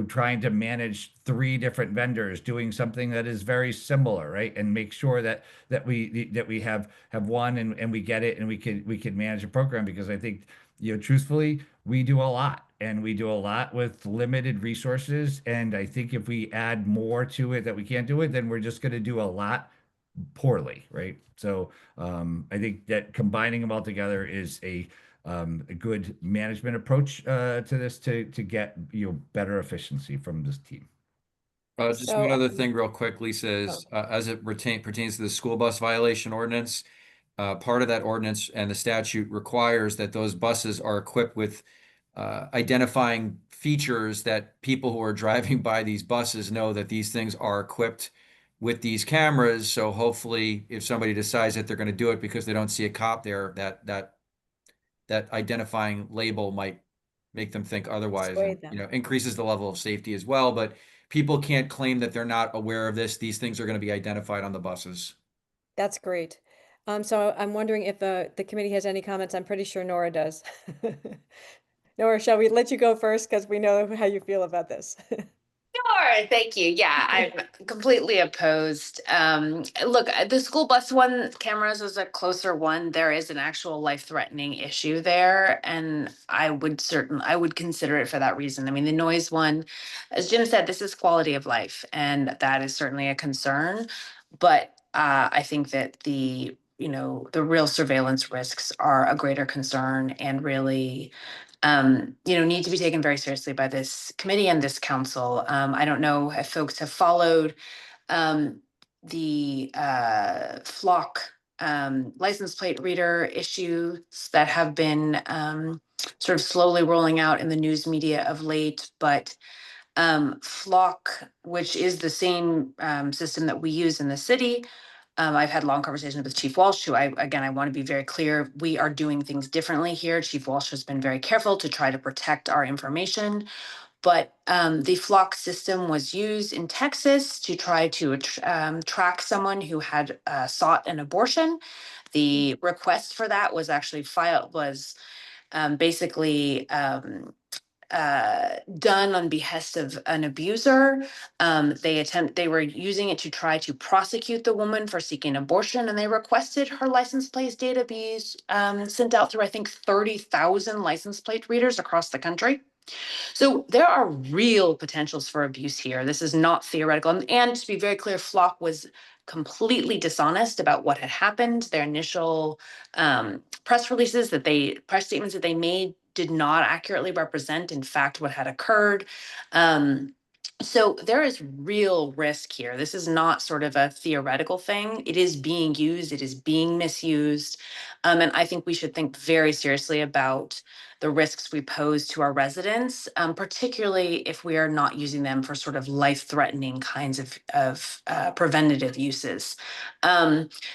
trying to manage 3 different vendors doing something that is very similar, right? And make sure that we have one, and we get it, and we can manage a program, because I think, truthfully, we do a lot, and we do a lot with limited resources. And I think if we add more to it that we can't do it, then we're just going to do a lot poorly, right? So I think that combining them all together is a good management approach to this, to get, better efficiency from this team. Just So, one other thing real quick, Lisa, oh, is as it pertains to the school bus violation ordinance, part of that ordinance and the statute requires that those buses are equipped with identifying features that people who are driving by these buses know that these things are equipped with these cameras. So hopefully, if somebody decides that they're going to do it because they don't see a cop there, that identifying label might make them think otherwise, sway and them. increases the level of safety as well. But people can't claim that they're not aware of this. These things are going to be identified on the buses. That's great. So I'm wondering if the committee has any comments. I'm pretty sure Nora does. Nora, shall we let you go first, because we know how you feel about this? Sure, thank you. Yeah, I'm completely opposed. Look, the school bus one cameras is a closer one. There is an actual life-threatening issue there, and I would consider it for that reason. I mean, the noise one, as Jim said, this is quality of life, and that is certainly a concern. But I think that the real surveillance risks are a greater concern, and really need to be taken very seriously by this committee and this council. I don't know if folks have followed the flock license plate reader issues that have been sort of slowly rolling out in the news media of late, but flock, which is the same system that we use in the city. I've had long conversations with Chief Walsh, who I want to be very clear, we are doing things differently here. Chief Walsh has been very careful to try to protect our information. But the flock system was used in Texas to try to track someone who had sought an abortion. The request for that was actually basically done on behest of an abuser. They were using it to try to prosecute the woman for seeking abortion, and they requested her license plate data be sent out through, I think, 30,000 license plate readers across the country. So there are real potentials for abuse here. This is not theoretical. And to be very clear, Flock was completely dishonest about what had happened. Their initial press statements that they made did not accurately represent, in fact, what had occurred. So there is real risk here. This is not sort of a theoretical thing. It is being used. It is being misused. And I think we should think very seriously about the risks we pose to our residents, particularly if we are not using them for sort of life-threatening kinds of preventative uses.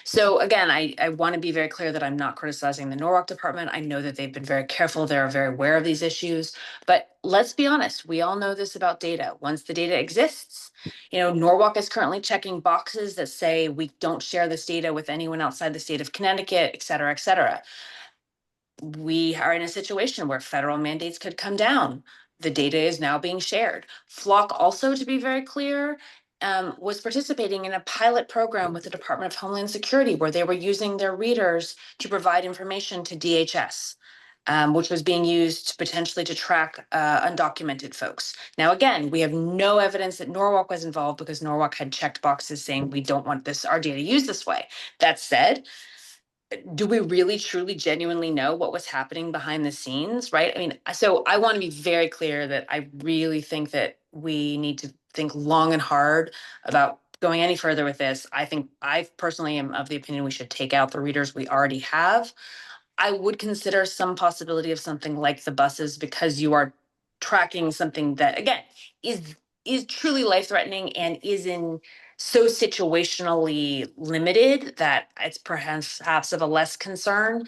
So again, I want to be very clear that I'm not criticizing the Norwalk department. I know that they've been very careful. They're very aware of these issues. But let's be honest, we all know this about data. Once the data exists, Norwalk is currently checking boxes that say we don't share this data with anyone outside the state of Connecticut, et cetera, et cetera. We are in a situation where federal mandates could come down. The data is now being shared. Flock also, to be very clear, was participating in a pilot program with the Department of Homeland Security where they were using their readers to provide information to DHS, which was being used potentially to track undocumented folks. Now, again, we have no evidence that Norwalk was involved because Norwalk had checked boxes saying we don't want our data used this way. That said, do we really, truly, genuinely know what was happening behind the scenes, right? I mean, so I want to be very clear that I really think that we need to think long and hard about going any further with this. I personally am of the opinion we should take out the readers we already have. I would consider some possibility of something like the buses because you are tracking something that, again, is truly life-threatening and is in so situationally limited that it's perhaps of a less concern.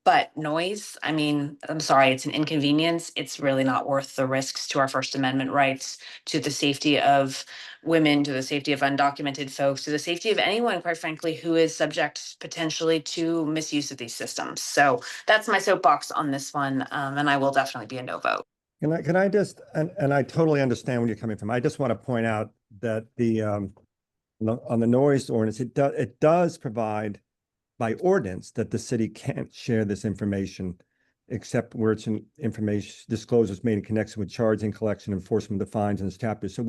But noise, I mean, I'm sorry, it's an inconvenience. It's really not worth the risks to our First Amendment rights, to the safety of women, to the safety of undocumented folks, to the safety of anyone, quite frankly, who is subject potentially to misuse of these systems. So that's my soapbox on this one, and I will definitely be a no vote. Can I just, and I totally understand where you're coming from. I just want to point out that on the noise ordinance, it does provide by ordinance that the city can't share this information except where it's an information disclosures made in connection with charging, collection, enforcement of fines in this chapter. So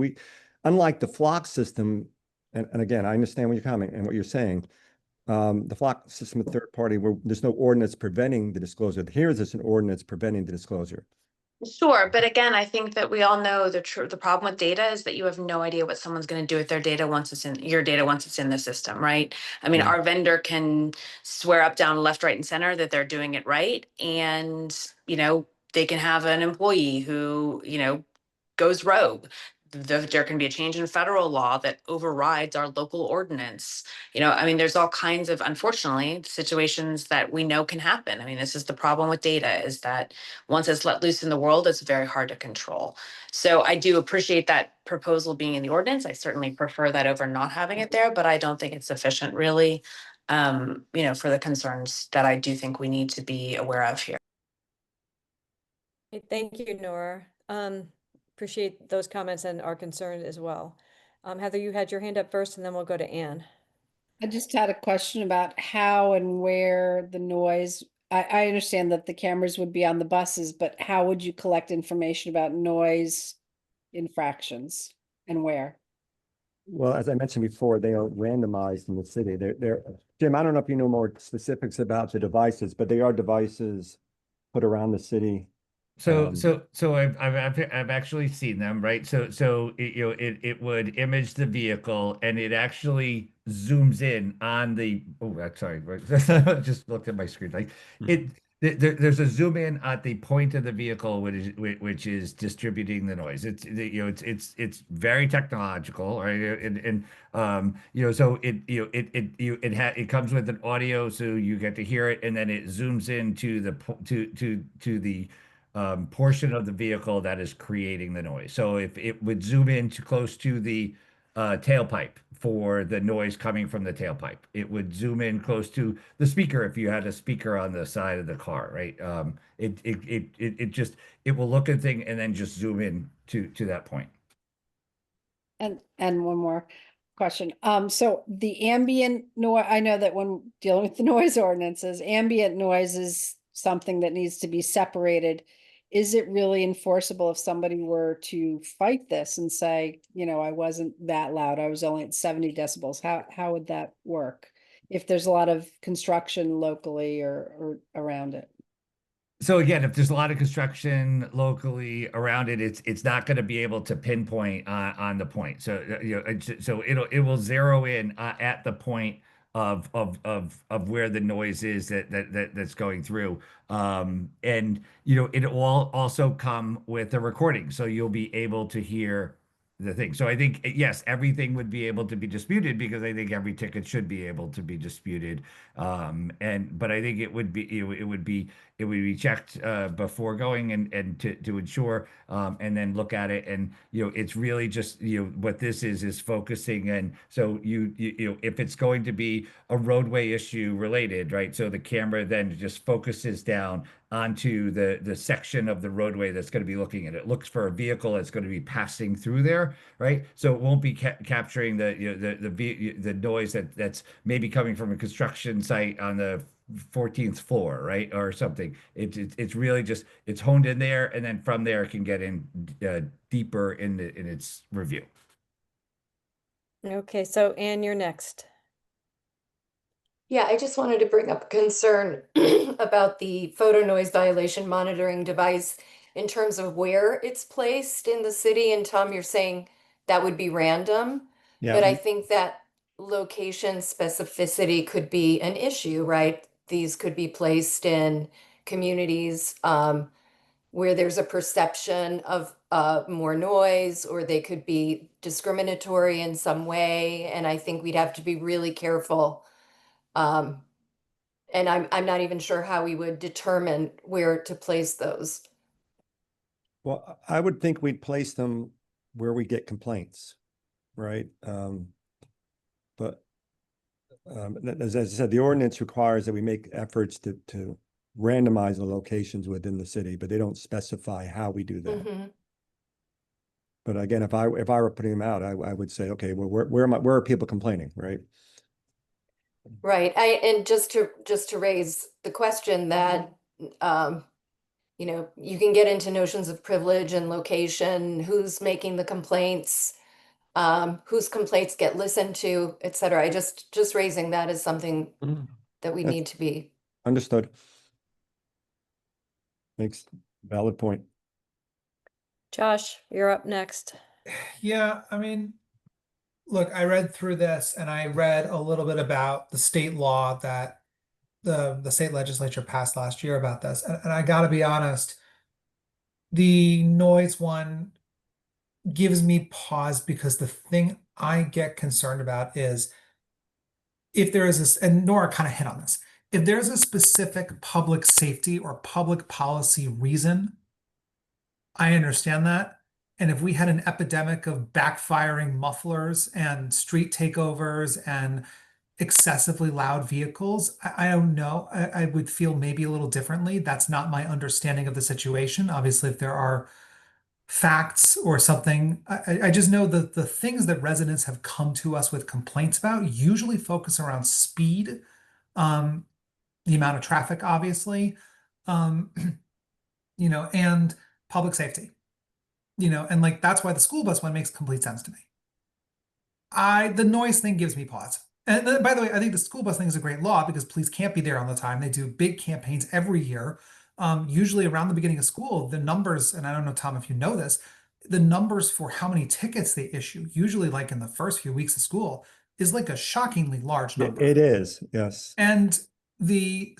unlike the flock system, and again, I understand what you're coming and what you're saying, the flock system of third party where there's no ordinance preventing the disclosure. Here is an ordinance preventing the disclosure. Sure, but again, I think that we all know the problem with data is that you have no idea what someone's going to do with their data once it's in your data, once it's in the system, right? I mean, our vendor can swear up, down, left, right, and center that they're doing it right. And, they can have an employee who, goes rogue. There can be a change in federal law that overrides our local ordinance. I mean, there's all kinds of, unfortunately, situations that we know can happen. I mean, this is the problem with data, is that once it's let loose in the world, it's very hard to control. So I do appreciate that proposal being in the ordinance. I certainly prefer that over not having it there, but I don't think it's sufficient really, for the concerns that I do think we need to be aware of here. Thank you, Nora. Appreciate those comments and our concern as well. Heather, you had your hand up first, and then we'll go to Anne. I just had a question about how and where the noise. I understand that the cameras would be on the buses, but how would you collect information about noise infractions and where? Well, as I mentioned before, they are randomized in the city. Jim, I don't know if you know more specifics about the devices, but they are devices put around the city. So I've actually seen them, right? So it would image the vehicle and it actually zooms in on the, sorry, just looked at my screen. Like there's a zoom in at the point of the vehicle which is distributing the noise. It's very technological, right? So it comes with an audio, so you get to hear it, and then it zooms into the portion of the vehicle that is creating the noise. So if it would zoom in too close to the tailpipe for the noise coming from the tailpipe, it would zoom in close to the speaker if you had a speaker on the side of the car, right? It will look at thing and then just zoom in to that point. And one more question. So the ambient noise, I know that when dealing with the noise ordinances, ambient noise is something that needs to be separated. Is it really enforceable if somebody were to fight this and say, I wasn't that loud, I was only at 70 decibels? How would that work if there's a lot of construction locally or around it? So again, if there's a lot of construction locally around it, it's not going to be able to pinpoint on the point. So so it will zero in at the point of where the noise is that's going through. And you know, it will also come with a recording, so you'll be able to hear the thing. So I think, yes, everything would be able to be disputed because I think every ticket should be able to be disputed. But I think it would be, you know, it would be checked before going and to ensure, and then look at it. And you know, it's really just, you know, what this is focusing. And so you know, if it's going to be a roadway issue related, right? So the camera then just focuses down onto the section of the roadway that's going to be looking at it. Looks for a vehicle that's going to be passing through there, right? So it won't be capturing the, you know, the noise that's maybe coming from a construction site on the 14th floor, right, or something. It's really just, it's honed in there, and then from there it can get in deeper in its review. Okay, so Anne, you're next. Yeah, I just wanted to bring up a concern about the photo noise violation monitoring device in terms of where it's placed in the city. And Tom, you're saying that would be random, but I Yeah, think that location specificity could be an issue, right? These could be placed in communities where there's a perception of more noise, or they could be discriminatory in some way. And I think we'd have to be really careful. Um, and I'm not even sure how we would determine where to place those. well, I would think we'd place them where we get complaints, right? But as I said, the ordinance requires that we make efforts to randomize the locations within the city, but they don't specify how we do that. Mhm. But again, if I were putting them out, I would say, okay, well, where are people complaining, right? Right. And just to raise the question that you know, you can get into notions of privilege and location, who's making the complaints, whose complaints get listened to, et cetera. I just raising that as something that we That's need to be. understood. Makes valid point. Josh, you're up next. Yeah, I mean, look, I read through this and I read a little bit about the state law that the state legislature passed last year about this. And I gotta be honest, the noise one gives me pause because the thing I get concerned about is if there is this, and Nora kind of hit on this, if there's a specific public safety or public policy reason, I understand that. And if we had an epidemic of backfiring mufflers and street takeovers and excessively loud vehicles, I don't know. I would feel maybe a little differently. That's not my understanding of the situation. Obviously, if there are facts or something, I just know that the things that residents have come to us with complaints about usually focus around speed, um, the amount of traffic, obviously, um, you know, and public safety. You know, and like that's why the school bus one makes complete sense to me. The noise thing gives me pause. And then, by the way, I think the school bus thing is a great law because police can't be there all the time. They do big campaigns every year. Usually around the beginning of school, the numbers, and I don't know, Tom, if you know this, the numbers for how many tickets they issue, usually like in the first few weeks of school, is like a shockingly large number. It is, yes. And if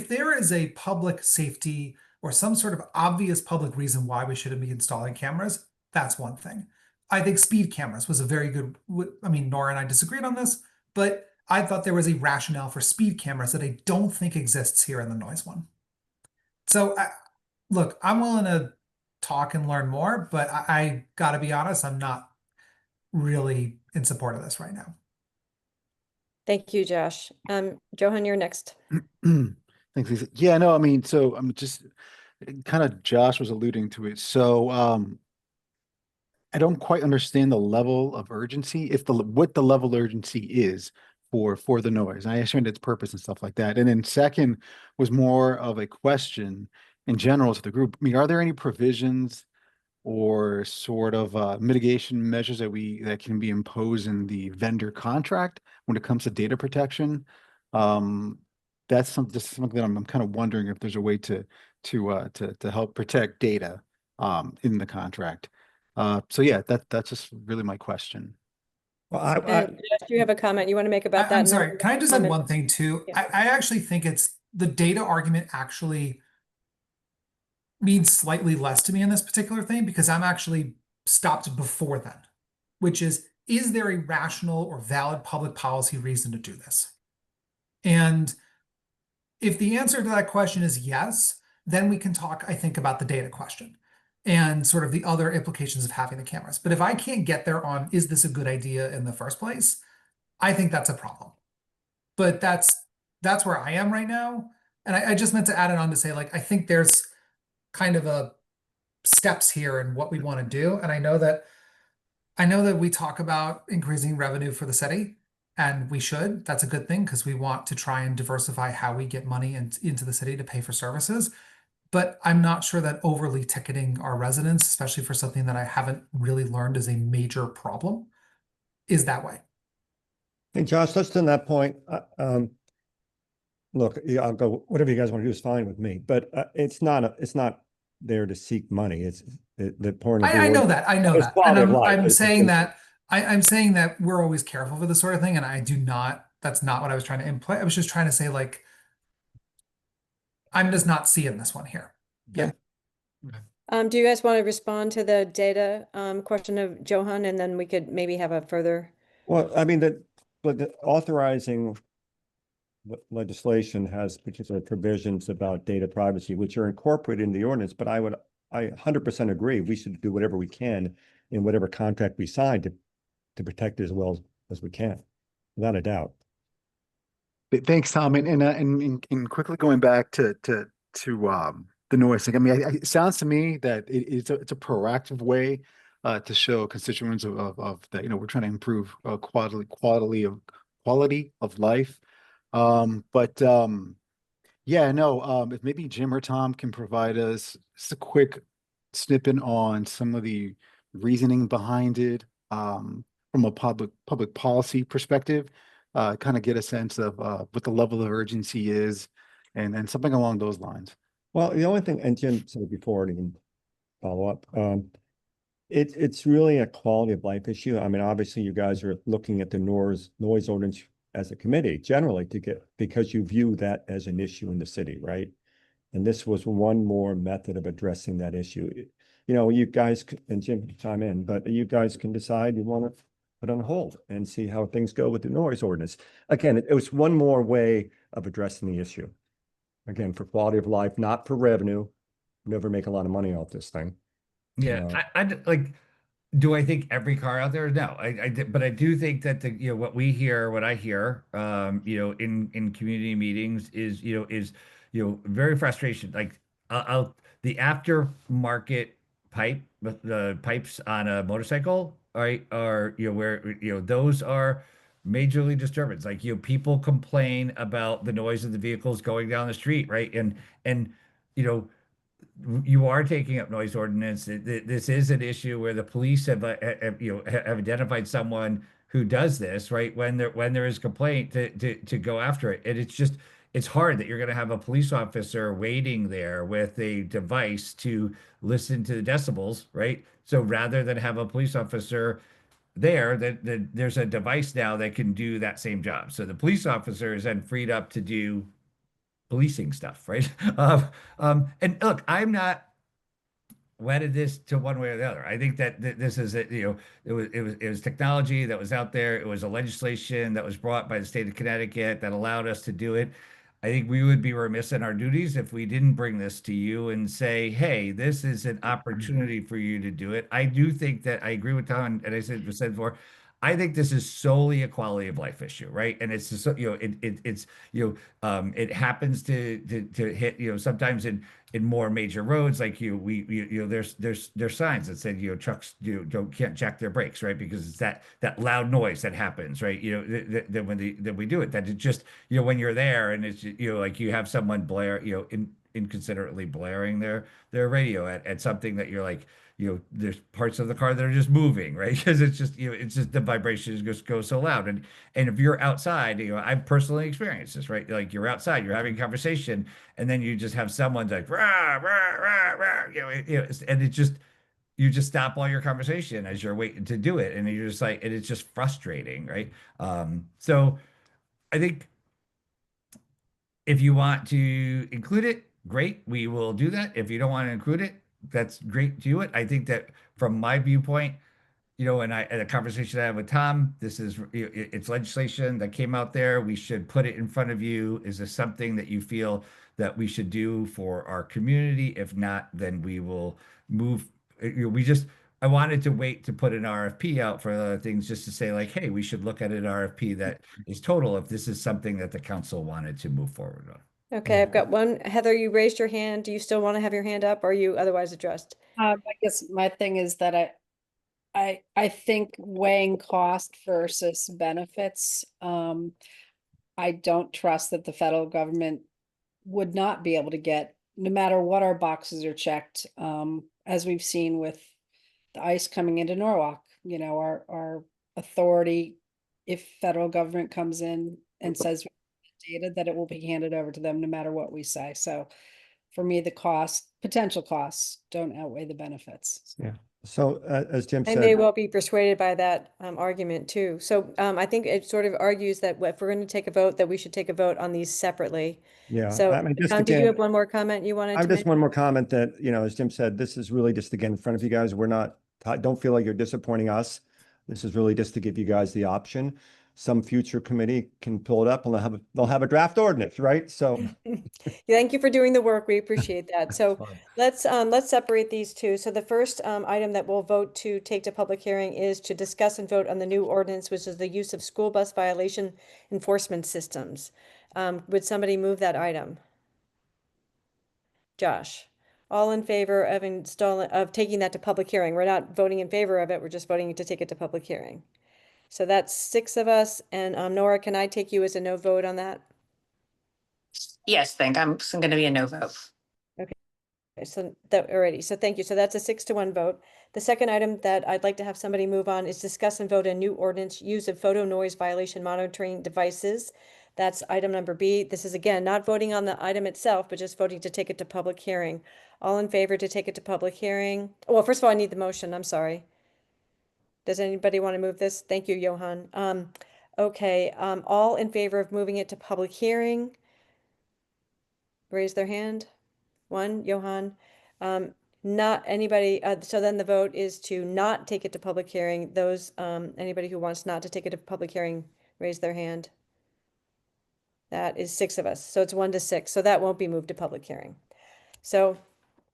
there is a public safety or some sort of obvious public reason why we shouldn't be installing cameras, that's one thing. I think speed cameras was a very good, I mean, Nora and I disagreed on this, but I thought there was a rationale for speed cameras that I don't think exists here in the noise one. So look, I'm willing to talk and learn more, but I gotta be honest, I'm not really in support of this right now. Thank you, Josh. Johan, you're next. Thanks, Lisa. Yeah, no, I mean, so I'm just kind of Josh was alluding to it. So I don't quite understand the level of urgency, if what the level of urgency is for the noise. I understand its purpose and stuff like that. And then second was more of a question in general to the group. I mean, are there any provisions or sort of mitigation measures that can be imposed in the vendor contract when it comes to data protection? That's something that I'm kind of wondering if there's a way to help protect data in the contract. So yeah, that's just really my question. Well, And Josh, do you have a comment you want to make about that? I'm And then sorry, we'll can I just add comment- one thing too? Yeah. I actually think it's the data argument actually means slightly less to me in this particular thing because I'm actually stopped before then, which is there a rational or valid public policy reason to do this? And if the answer to that question is yes, then we can talk, I think, about the data question and sort of the other implications of having the cameras. But if I can't get there on, is this a good idea in the first place? I think that's a problem. But that's where I am right now. And I just meant to add it on to say, like, I think there's kind of a steps here in what we want to do. And I know that we talk about increasing revenue for the city, and we should. That's a good thing because we want to try and diversify how we get money into the city to pay for services. But I'm not sure that overly ticketing our residents, especially for something that I haven't really learned is a major problem, is that way. Hey, Josh, just on that point, look, yeah, I'll go, whatever you guys want to do is fine with me, but it's not there to seek money. It's the point of the I know ordinance that. I know is that. And quality of life. I'm It's- saying that I'm saying that we're always careful for this sort of thing, and I do not, that's not what I was trying to imply. I was just trying to say, like, I'm just not seeing this one here. Yeah. Do you guys want to respond to the data question of Johan, and then we could maybe have a further? Well, I mean, but the authorizing legislation has particular provisions about data privacy, which are incorporated in the ordinance, but I 100% agree. We should do whatever we can in whatever contract we sign to protect it as well as we can, without a doubt. Thanks, Tom. And quickly going back to the noise thing. I mean, it sounds to me that it's a proactive way to show constituents of that, we're trying to improve quality of life. Yeah, no, if maybe Jim or Tom can provide us just a quick snippet on some of the reasoning behind it, from a public policy perspective, kind of get a sense of what the level of urgency is and something along those lines. Well, the only thing, and Jim said it before, and he can follow up, it's really a quality of life issue. I mean, obviously you guys are looking at the noise ordinance as a committee generally because you view that as an issue in the city, right? And this was one more method of addressing that issue. You guys, and Jim can chime in, but you guys can decide you want to put on hold and see how things go with the noise ordinance. Again, it was one more way of addressing the issue. Again, for quality of life, not for revenue. Never make a lot of money off this thing. Yeah, I like. Do I think every car out there? No, but I do think that what we hear, what I hear, in community meetings is very frustration. Like the aftermarket the pipes on a motorcycle, right, are where those are majorly disturbance. Like people complain about the noise of the vehicles going down the street, right, and you know you are taking up noise ordinance. This is an issue where the police have identified someone who does this, right? When there is complaint to go after it. And it's hard that you're going to have a police officer waiting there with a device to listen to the decibels, right? So rather than have a police officer there, that there's a device now that can do that same job. So the police officer is then freed up to do policing stuff, right? And look, I'm not wedded this to one way or the other. I think that this is it was technology that was out there. It was a legislation that was brought by the state of Connecticut that allowed us to do it. I think we would be remiss in our duties if we didn't bring this to you and say, hey, this is an opportunity for you to do it. I do think that I agree with Tom, and I said before, I think this is solely a quality of life issue, right? And it's just, it's it happens to hit sometimes in more major roads like there's signs that said trucks can't jack their brakes, right? Because it's that loud noise that happens, right? That when we do it, that it just when you're there and it's like you have someone blare inconsiderately blaring their radio at something that you're like there's parts of the car that are just moving, right? Because it's just the vibrations just go so loud. And if you're outside, I've personally experienced this, right? Like you're outside, you're having a conversation, and then you just have someone like rah, rah, rah, rah, and it just you just stop all your conversation as you're waiting to do it. And you're just like, and it's just frustrating, right? So I think if you want to include it, great, we will do that. If you don't want to include it, that's great to do it. I think that from my viewpoint, and a conversation I had with Tom, this is it's legislation that came out there. We should put it in front of you. Is this something that you feel that we should do for our community? If not, then we will move. I wanted to wait to put an RFP out for other things just to say like, hey, we should look at an RFP that is total if this is something that the council wanted to move forward on. Okay, I've got one. Heather, you raised your hand. Do you still want to have your hand up, or are you otherwise addressed? I guess my thing is that I think weighing cost versus benefits, I don't trust that the federal government would not be able to get, no matter what our boxes are checked, as we've seen with the ICE coming into Norwalk, our authority, if federal government comes in and says data, that it will be handed over to them no matter what we say. So for me, the potential costs don't outweigh the benefits. Yeah. So as Jim I may said, well be persuaded by that argument too. So I think it sort of argues that if we're going to take a vote, that we should take a vote on these separately. yeah, So I mean, just Tom, did you again, have one more comment you wanted I'm to just make? one more comment that, as Jim said, this is really just again in front of you guys. We're not, don't feel like you're disappointing us. This is really just to give you guys the option. Some future committee can pull it up and they'll have a draft ordinance, right? So Thank you for doing the work. We appreciate that. So let's separate these two. So the first item that we'll vote to take to public hearing is to discuss and vote on the new ordinance, which is the use of school bus violation enforcement systems. Would somebody move that item? Josh, all in favor of taking that to public hearing? We're not voting in favor of it. We're just voting to take it to public hearing. So that's 6 of us. And Nora, can I take you as a no vote on that? Yes, I'm going to be a no vote. So that already. So thank you. So that's a 6-1 vote. The second item that I'd like to have somebody move on is discuss and vote a new ordinance, use of photo noise violation monitoring devices. That's item number B. This is again, not voting on the item itself, but just voting to take it to public hearing. All in favor to take it to public hearing? Well, first of all, I need the motion. I'm sorry. Does anybody want to move this? Thank you, Johan. Okay, all in favor of moving it to public hearing? Raise their hand. 1, Johan. Not anybody, so then the vote is to not take it to public hearing. Those, anybody who wants not to take it to public hearing, raise their hand. That is 6 of us. So it's 1-6. So that won't be moved to public hearing. So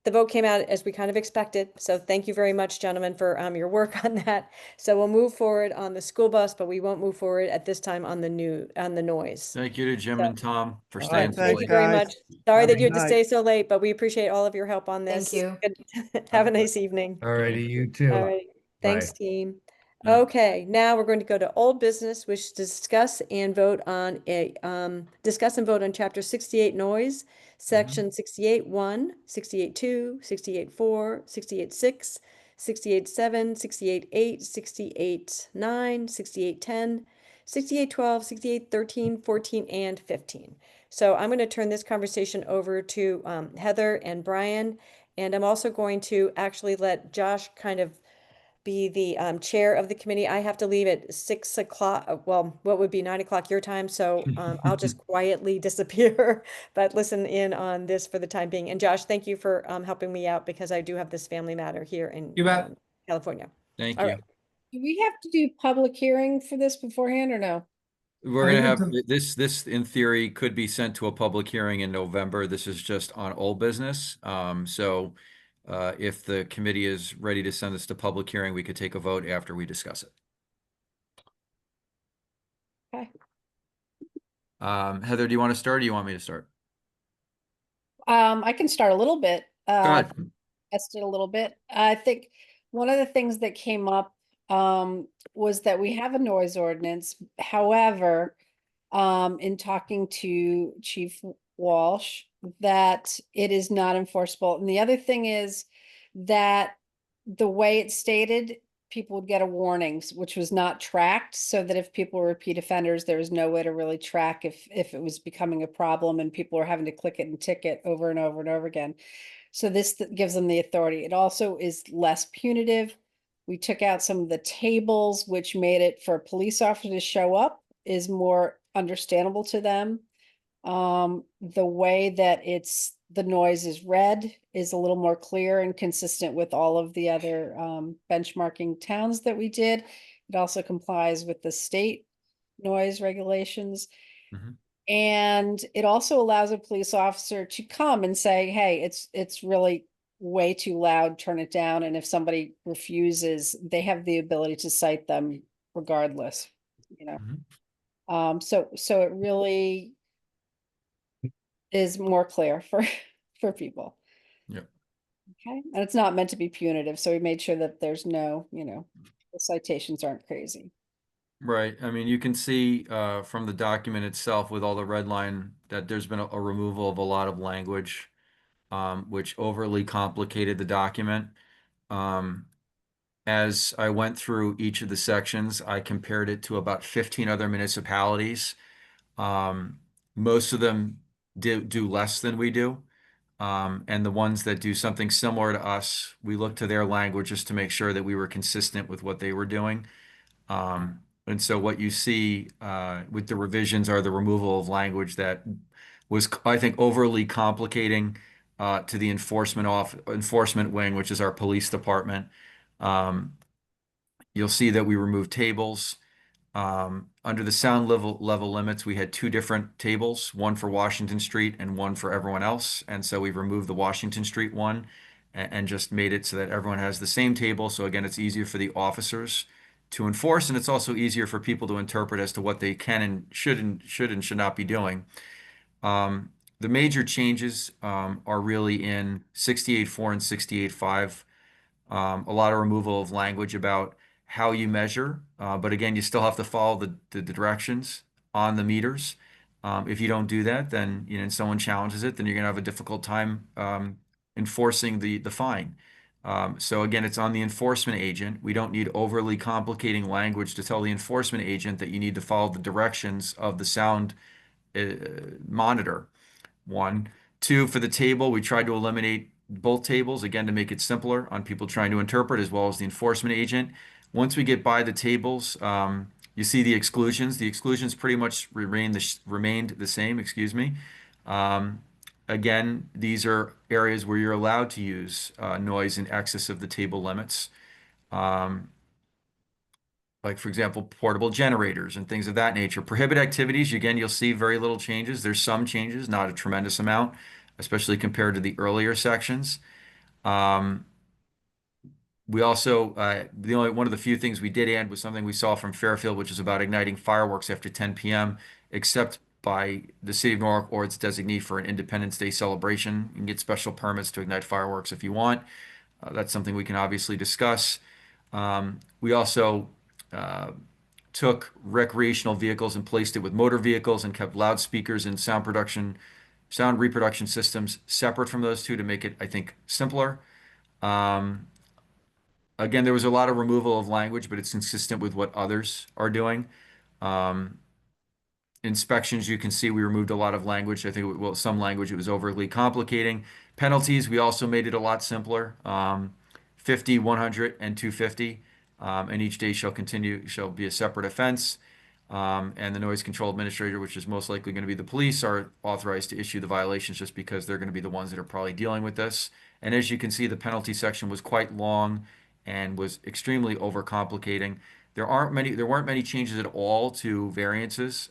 the vote came out as we kind of expected. So thank you very much, gentlemen, for your work on that. So we'll move forward on the school bus, but we won't move forward at this time on the noise. Thank you to Jim and Tom for All staying right, so Thank thanks, you late. very guys. much. Sorry Have that a you had good to night. stay so late, but we appreciate all of your help on this. Thank you. Have a nice evening. All righty, you too. All right. Thanks, Bye. team. Yeah. Okay, now we're going to go to old business, which discuss and vote on chapter 68 noise, section 68-1, 68-2, 68-4, 68-6, 68-7, 68-8, 68-9, 68-10, 68-12, 68-13, 14, and 15. So I'm going to turn this conversation over to Heather and Brian, and I'm also going to actually let Josh kind of be the chair of the committee. I have to leave at 6 o'clock. Well, what would be 9 o'clock your time? So I'll just quietly disappear, but listen in on this for the time being. And Josh, thank you for helping me out because I do have this family matter here in You bet. California. Thank All you. right. Do we have to do public hearing for this beforehand or no? We're I gonna think have it's this in theory could be sent to a public hearing in November. This is just on old business. So if the committee is ready to send this to public hearing, we could take a vote after we discuss it. Okay. Heather, do you want to start or do you want me to start? I can start a little bit. Go ahead. Tested a little bit. I think one of the things that came up was that we have a noise ordinance. However, in talking to Chief Walsh, that it is not enforceable. And the other thing is that the way it's stated, people would get a warning, which was not tracked, so that if people were repeat offenders, there was no way to really track if it was becoming a problem and people were having to click it and ticket over and over and over again. So this gives them the authority. It also is less punitive. We took out some of the tables, which made it for a police officer to show up is more understandable to them. The way that the noise is read is a little more clear and consistent with all of the other benchmarking towns that we did. It also complies with the state noise regulations. Mhm. And it also allows a police officer to come and say, hey, it's really way too loud, turn it down. And if somebody refuses, they have the ability to cite them regardless, you know. So it really is more clear for people. Yep. Okay, and it's not meant to be punitive, so we made sure that there's no, the citations aren't crazy. Right. I mean, you can see from the document itself with all the red line that there's been a removal of a lot of language, which overly complicated the document. As I went through each of the sections, I compared it to about 15 other municipalities. Um, Most of them do less than we do. And the ones that do something similar to us, we look to their language just to make sure that we were consistent with what they were doing. And so what you see with the revisions are the removal of language that was, I think, overly complicating to the enforcement wing, which is our police department. Um, You'll see that we removed tables. Under the sound level limits, we had two different tables, one for Washington Street and one for everyone else. And so we removed the Washington Street one and just made it so that everyone has the same table. So again, it's easier for the officers to enforce, and it's also easier for people to interpret as to what they can and should not be doing. The major changes are really in 68.4 and 68.5. A lot of removal of language about how you measure, but again, you still have to follow the directions on the meters. If you don't do that, then and someone challenges it, then you're gonna have a difficult time enforcing the fine. So again, it's on the enforcement agent. We don't need overly complicating language to tell the enforcement agent that you need to follow the directions of the sound monitor. One. Two, for the table, we tried to eliminate both tables, again, to make it simpler on people trying to interpret as well as the enforcement agent. Once we get by the tables, you see the exclusions. The exclusions pretty much remained the same, excuse me. Again, these are areas where you're allowed to use noise in excess of the table limits. Like, for example, portable generators and things of that nature. Prohibit activities, again, you'll see very little changes. There's some changes, not a tremendous amount, especially compared to the earlier sections. We also, one of the few things we did add was something we saw from Fairfield, which is about igniting fireworks after 10 p.m., except by the city of Norwalk or its designee for an Independence Day celebration. You can get special permits to ignite fireworks if you want. That's something we can obviously discuss. We also took recreational vehicles and placed it with motor vehicles and kept loudspeakers and sound reproduction systems separate from those two to make it, I think, simpler. Again, there was a lot of removal of language, but it's consistent with what others are doing. Inspections, you can see we removed a lot of language. I think, well, some language, it was overly complicating. Penalties, we also made it a lot simpler. 50, 100, and 250. And each day shall be a separate offense. And the noise control administrator, which is most likely going to be the police, are authorized to issue the violations just because they're going to be the ones that are probably dealing with this. And as you can see, the penalty section was quite long and was extremely overcomplicating. There weren't many changes at all to variances,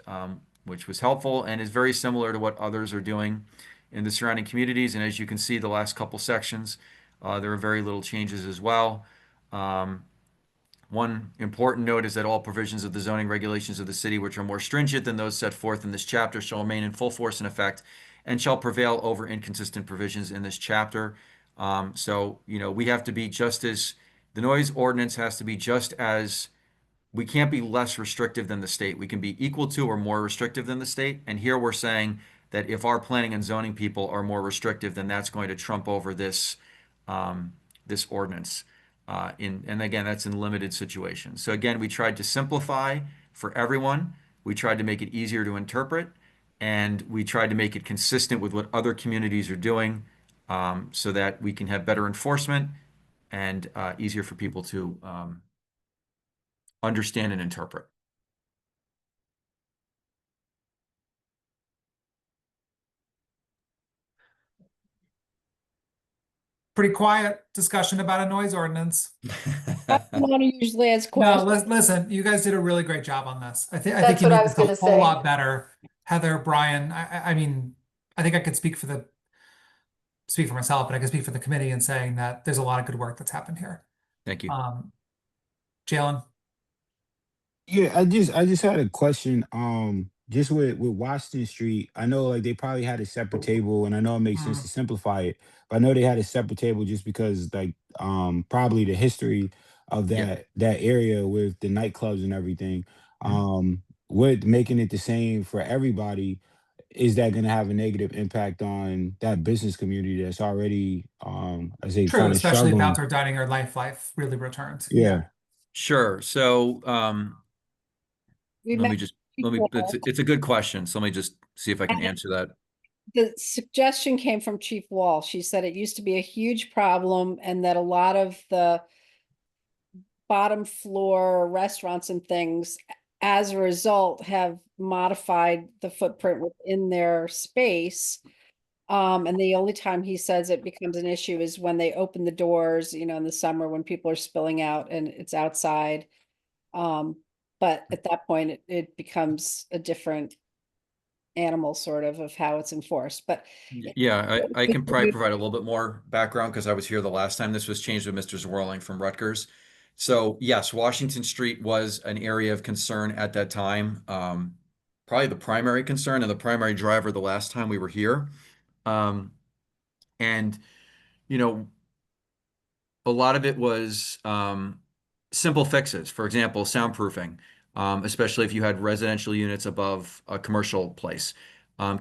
which was helpful and is very similar to what others are doing in the surrounding communities. And as you can see, the last couple sections, there are very little changes as well. One important note is that all provisions of the zoning regulations of the city, which are more stringent than those set forth in this chapter, shall remain in full force and effect and shall prevail over inconsistent provisions in this chapter. So, we have to be the noise ordinance has to be we can't be less restrictive than the state. We can be equal to or more restrictive than the state. And here we're saying that if our planning and zoning people are more restrictive, then that's going to trump over this ordinance. And again, that's in limited situations. So again, we tried to simplify for everyone. We tried to make it easier to interpret, and we tried to make it consistent with what other communities are doing. so that we can have better enforcement and easier for people to understand and interpret. Pretty quiet discussion about a noise ordinance. Want to usually ask No, questions. listen, you guys did a really great job on this. I think That's you what I made was this a gonna whole say. lot better. Heather, Brian, I mean, I think I could speak for myself, but I can speak for the committee in saying that there's a lot of good work that's happened here. Thank you. Jalen? Yeah, I just had a question. Just with Washington Street, I know like they probably had a separate table, and I know it makes sense to simplify it, but I know they had a separate table just because like probably the history of Yeah. that area with the nightclubs and everything. With making it the same for everybody, is that going to have a negative impact on that business community that's already I say True, kind of especially if struggling? outdoor dining or life really returns. Yeah. Sure. So We let met me just it's a good question. So let me just see if I can answer that. The suggestion came from Chief Wall. She said it used to be a huge problem and that a lot of the bottom floor restaurants and things, as a result, have modified the footprint within their space. And the only time he says it becomes an issue is when they open the doors, in the summer when people are spilling out and it's outside. But at that point, it becomes a different animal sort of how it's enforced. But Yeah, I can probably provide a little bit more background because I was here the last time this was changed with Mr. Zwirling from Rutgers. So yes, Washington Street was an area of concern at that time. Probably the primary concern and the primary driver the last time we were here. And you know, a lot of it was simple fixes. For example, soundproofing, especially if you had residential units above a commercial place.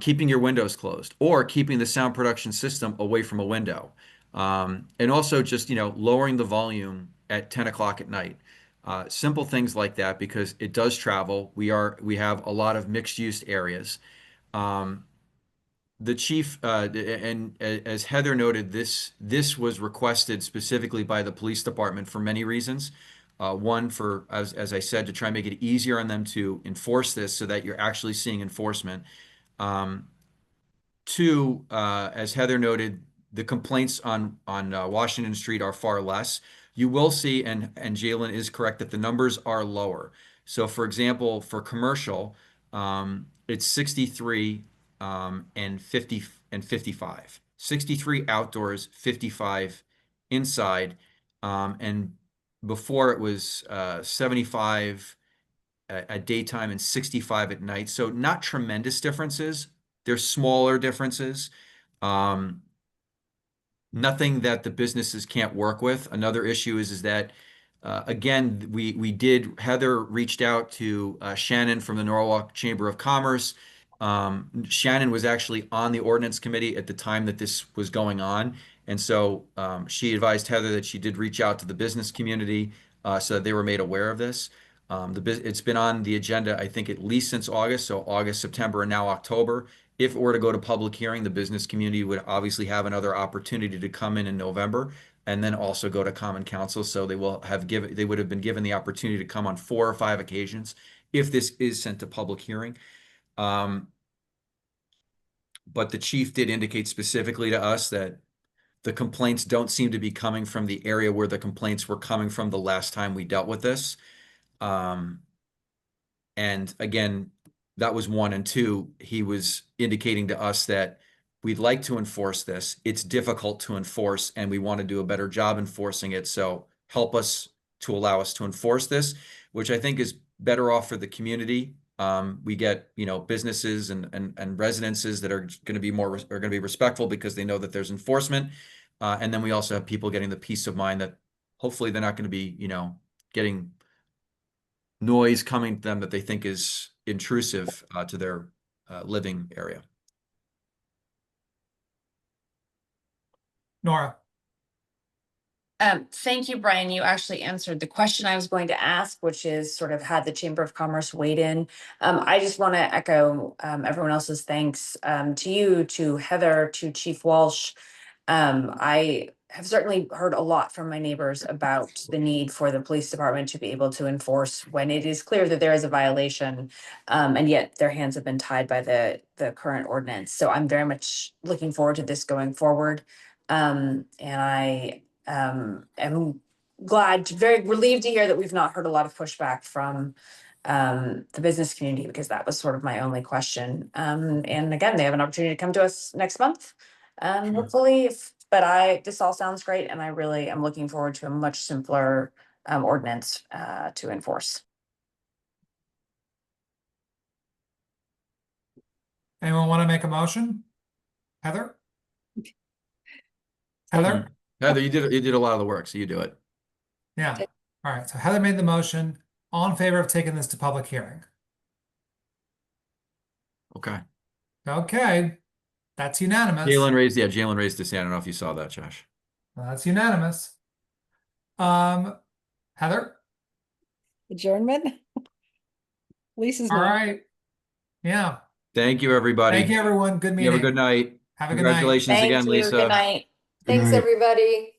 Keeping your windows closed or keeping the sound production system away from a window. And also just, lowering the volume at 10 o'clock at night. Simple things like that because it does travel. We have a lot of mixed use areas. The chief, and as Heather noted, this was requested specifically by the police department for many reasons. One, for as I said, to try and make it easier on them to enforce this, so that you're actually seeing enforcement. Two, as Heather noted, the complaints on Washington Street are far less. You will see, and Jalen is correct, that the numbers are lower. So, for example, for commercial, it's 63 and 50 and 55. 63 outdoors, 55 inside, and before it was 75 at daytime and 65 at night. So not tremendous differences. There's smaller differences. Nothing that the businesses can't work with. Another issue is that again, Heather reached out to Shannon from the Norwalk Chamber of Commerce. Shannon was actually on the Ordinance Committee at the time that this was going on. And so she advised Heather that she did reach out to the business community so that they were made aware of this. It's been on the agenda, I think, at least since August, so August, September, and now October. If it were to go to public hearing, the business community would obviously have another opportunity to come in November and then also go to Common Council. So they would have been given the opportunity to come on 4 or 5 occasions if this is sent to public hearing. But the chief did indicate specifically to us that the complaints don't seem to be coming from the area where the complaints were coming from the last time we dealt with this. And again, that was one. And two, he was indicating to us that we'd like to enforce this. It's difficult to enforce, and we want to do a better job enforcing it. So help us to allow us to enforce this, which I think is better off for the community. We get, businesses and residences that are going to be respectful because they know that there's enforcement. And then we also have people getting the peace of mind that hopefully they're not going to be, getting noise coming to them that they think is intrusive to their living area. Nora? Thank you, Brian. You actually answered the question I was going to ask, which is sort of had the Chamber of Commerce weighed in. I just want to echo everyone else's thanks to you, to Heather, to Chief Walsh. I have certainly heard a lot from my neighbors about the need for the police department to be able to enforce when it is clear that there is a violation. And yet their hands have been tied by the current ordinance. So I'm very much looking forward to this going forward. And I am glad, very relieved to hear that we've not heard a lot of pushback from the business community, because that was sort of my only question. And again, they have an opportunity to come to us next month. Hopefully, this all sounds great, and I really am looking forward to a much simpler ordinance to enforce. Anyone want to make a motion? Heather? Heather? Heather, you did a lot of the work, so you do it. Yeah. All right. So Heather made the motion. All in favor of taking this to public hearing? Okay. Okay. That's unanimous. Jalen raised his hand. I don't know if you saw that, Josh. Well, that's unanimous. Heather? Adjournment? Lisa's All not. right. Yeah. Thank you, everybody. Thank you, everyone. Good You meeting. have a good night. Have a good night. Congratulations Thank again, you. Lisa. Good night. Thanks, night. everybody.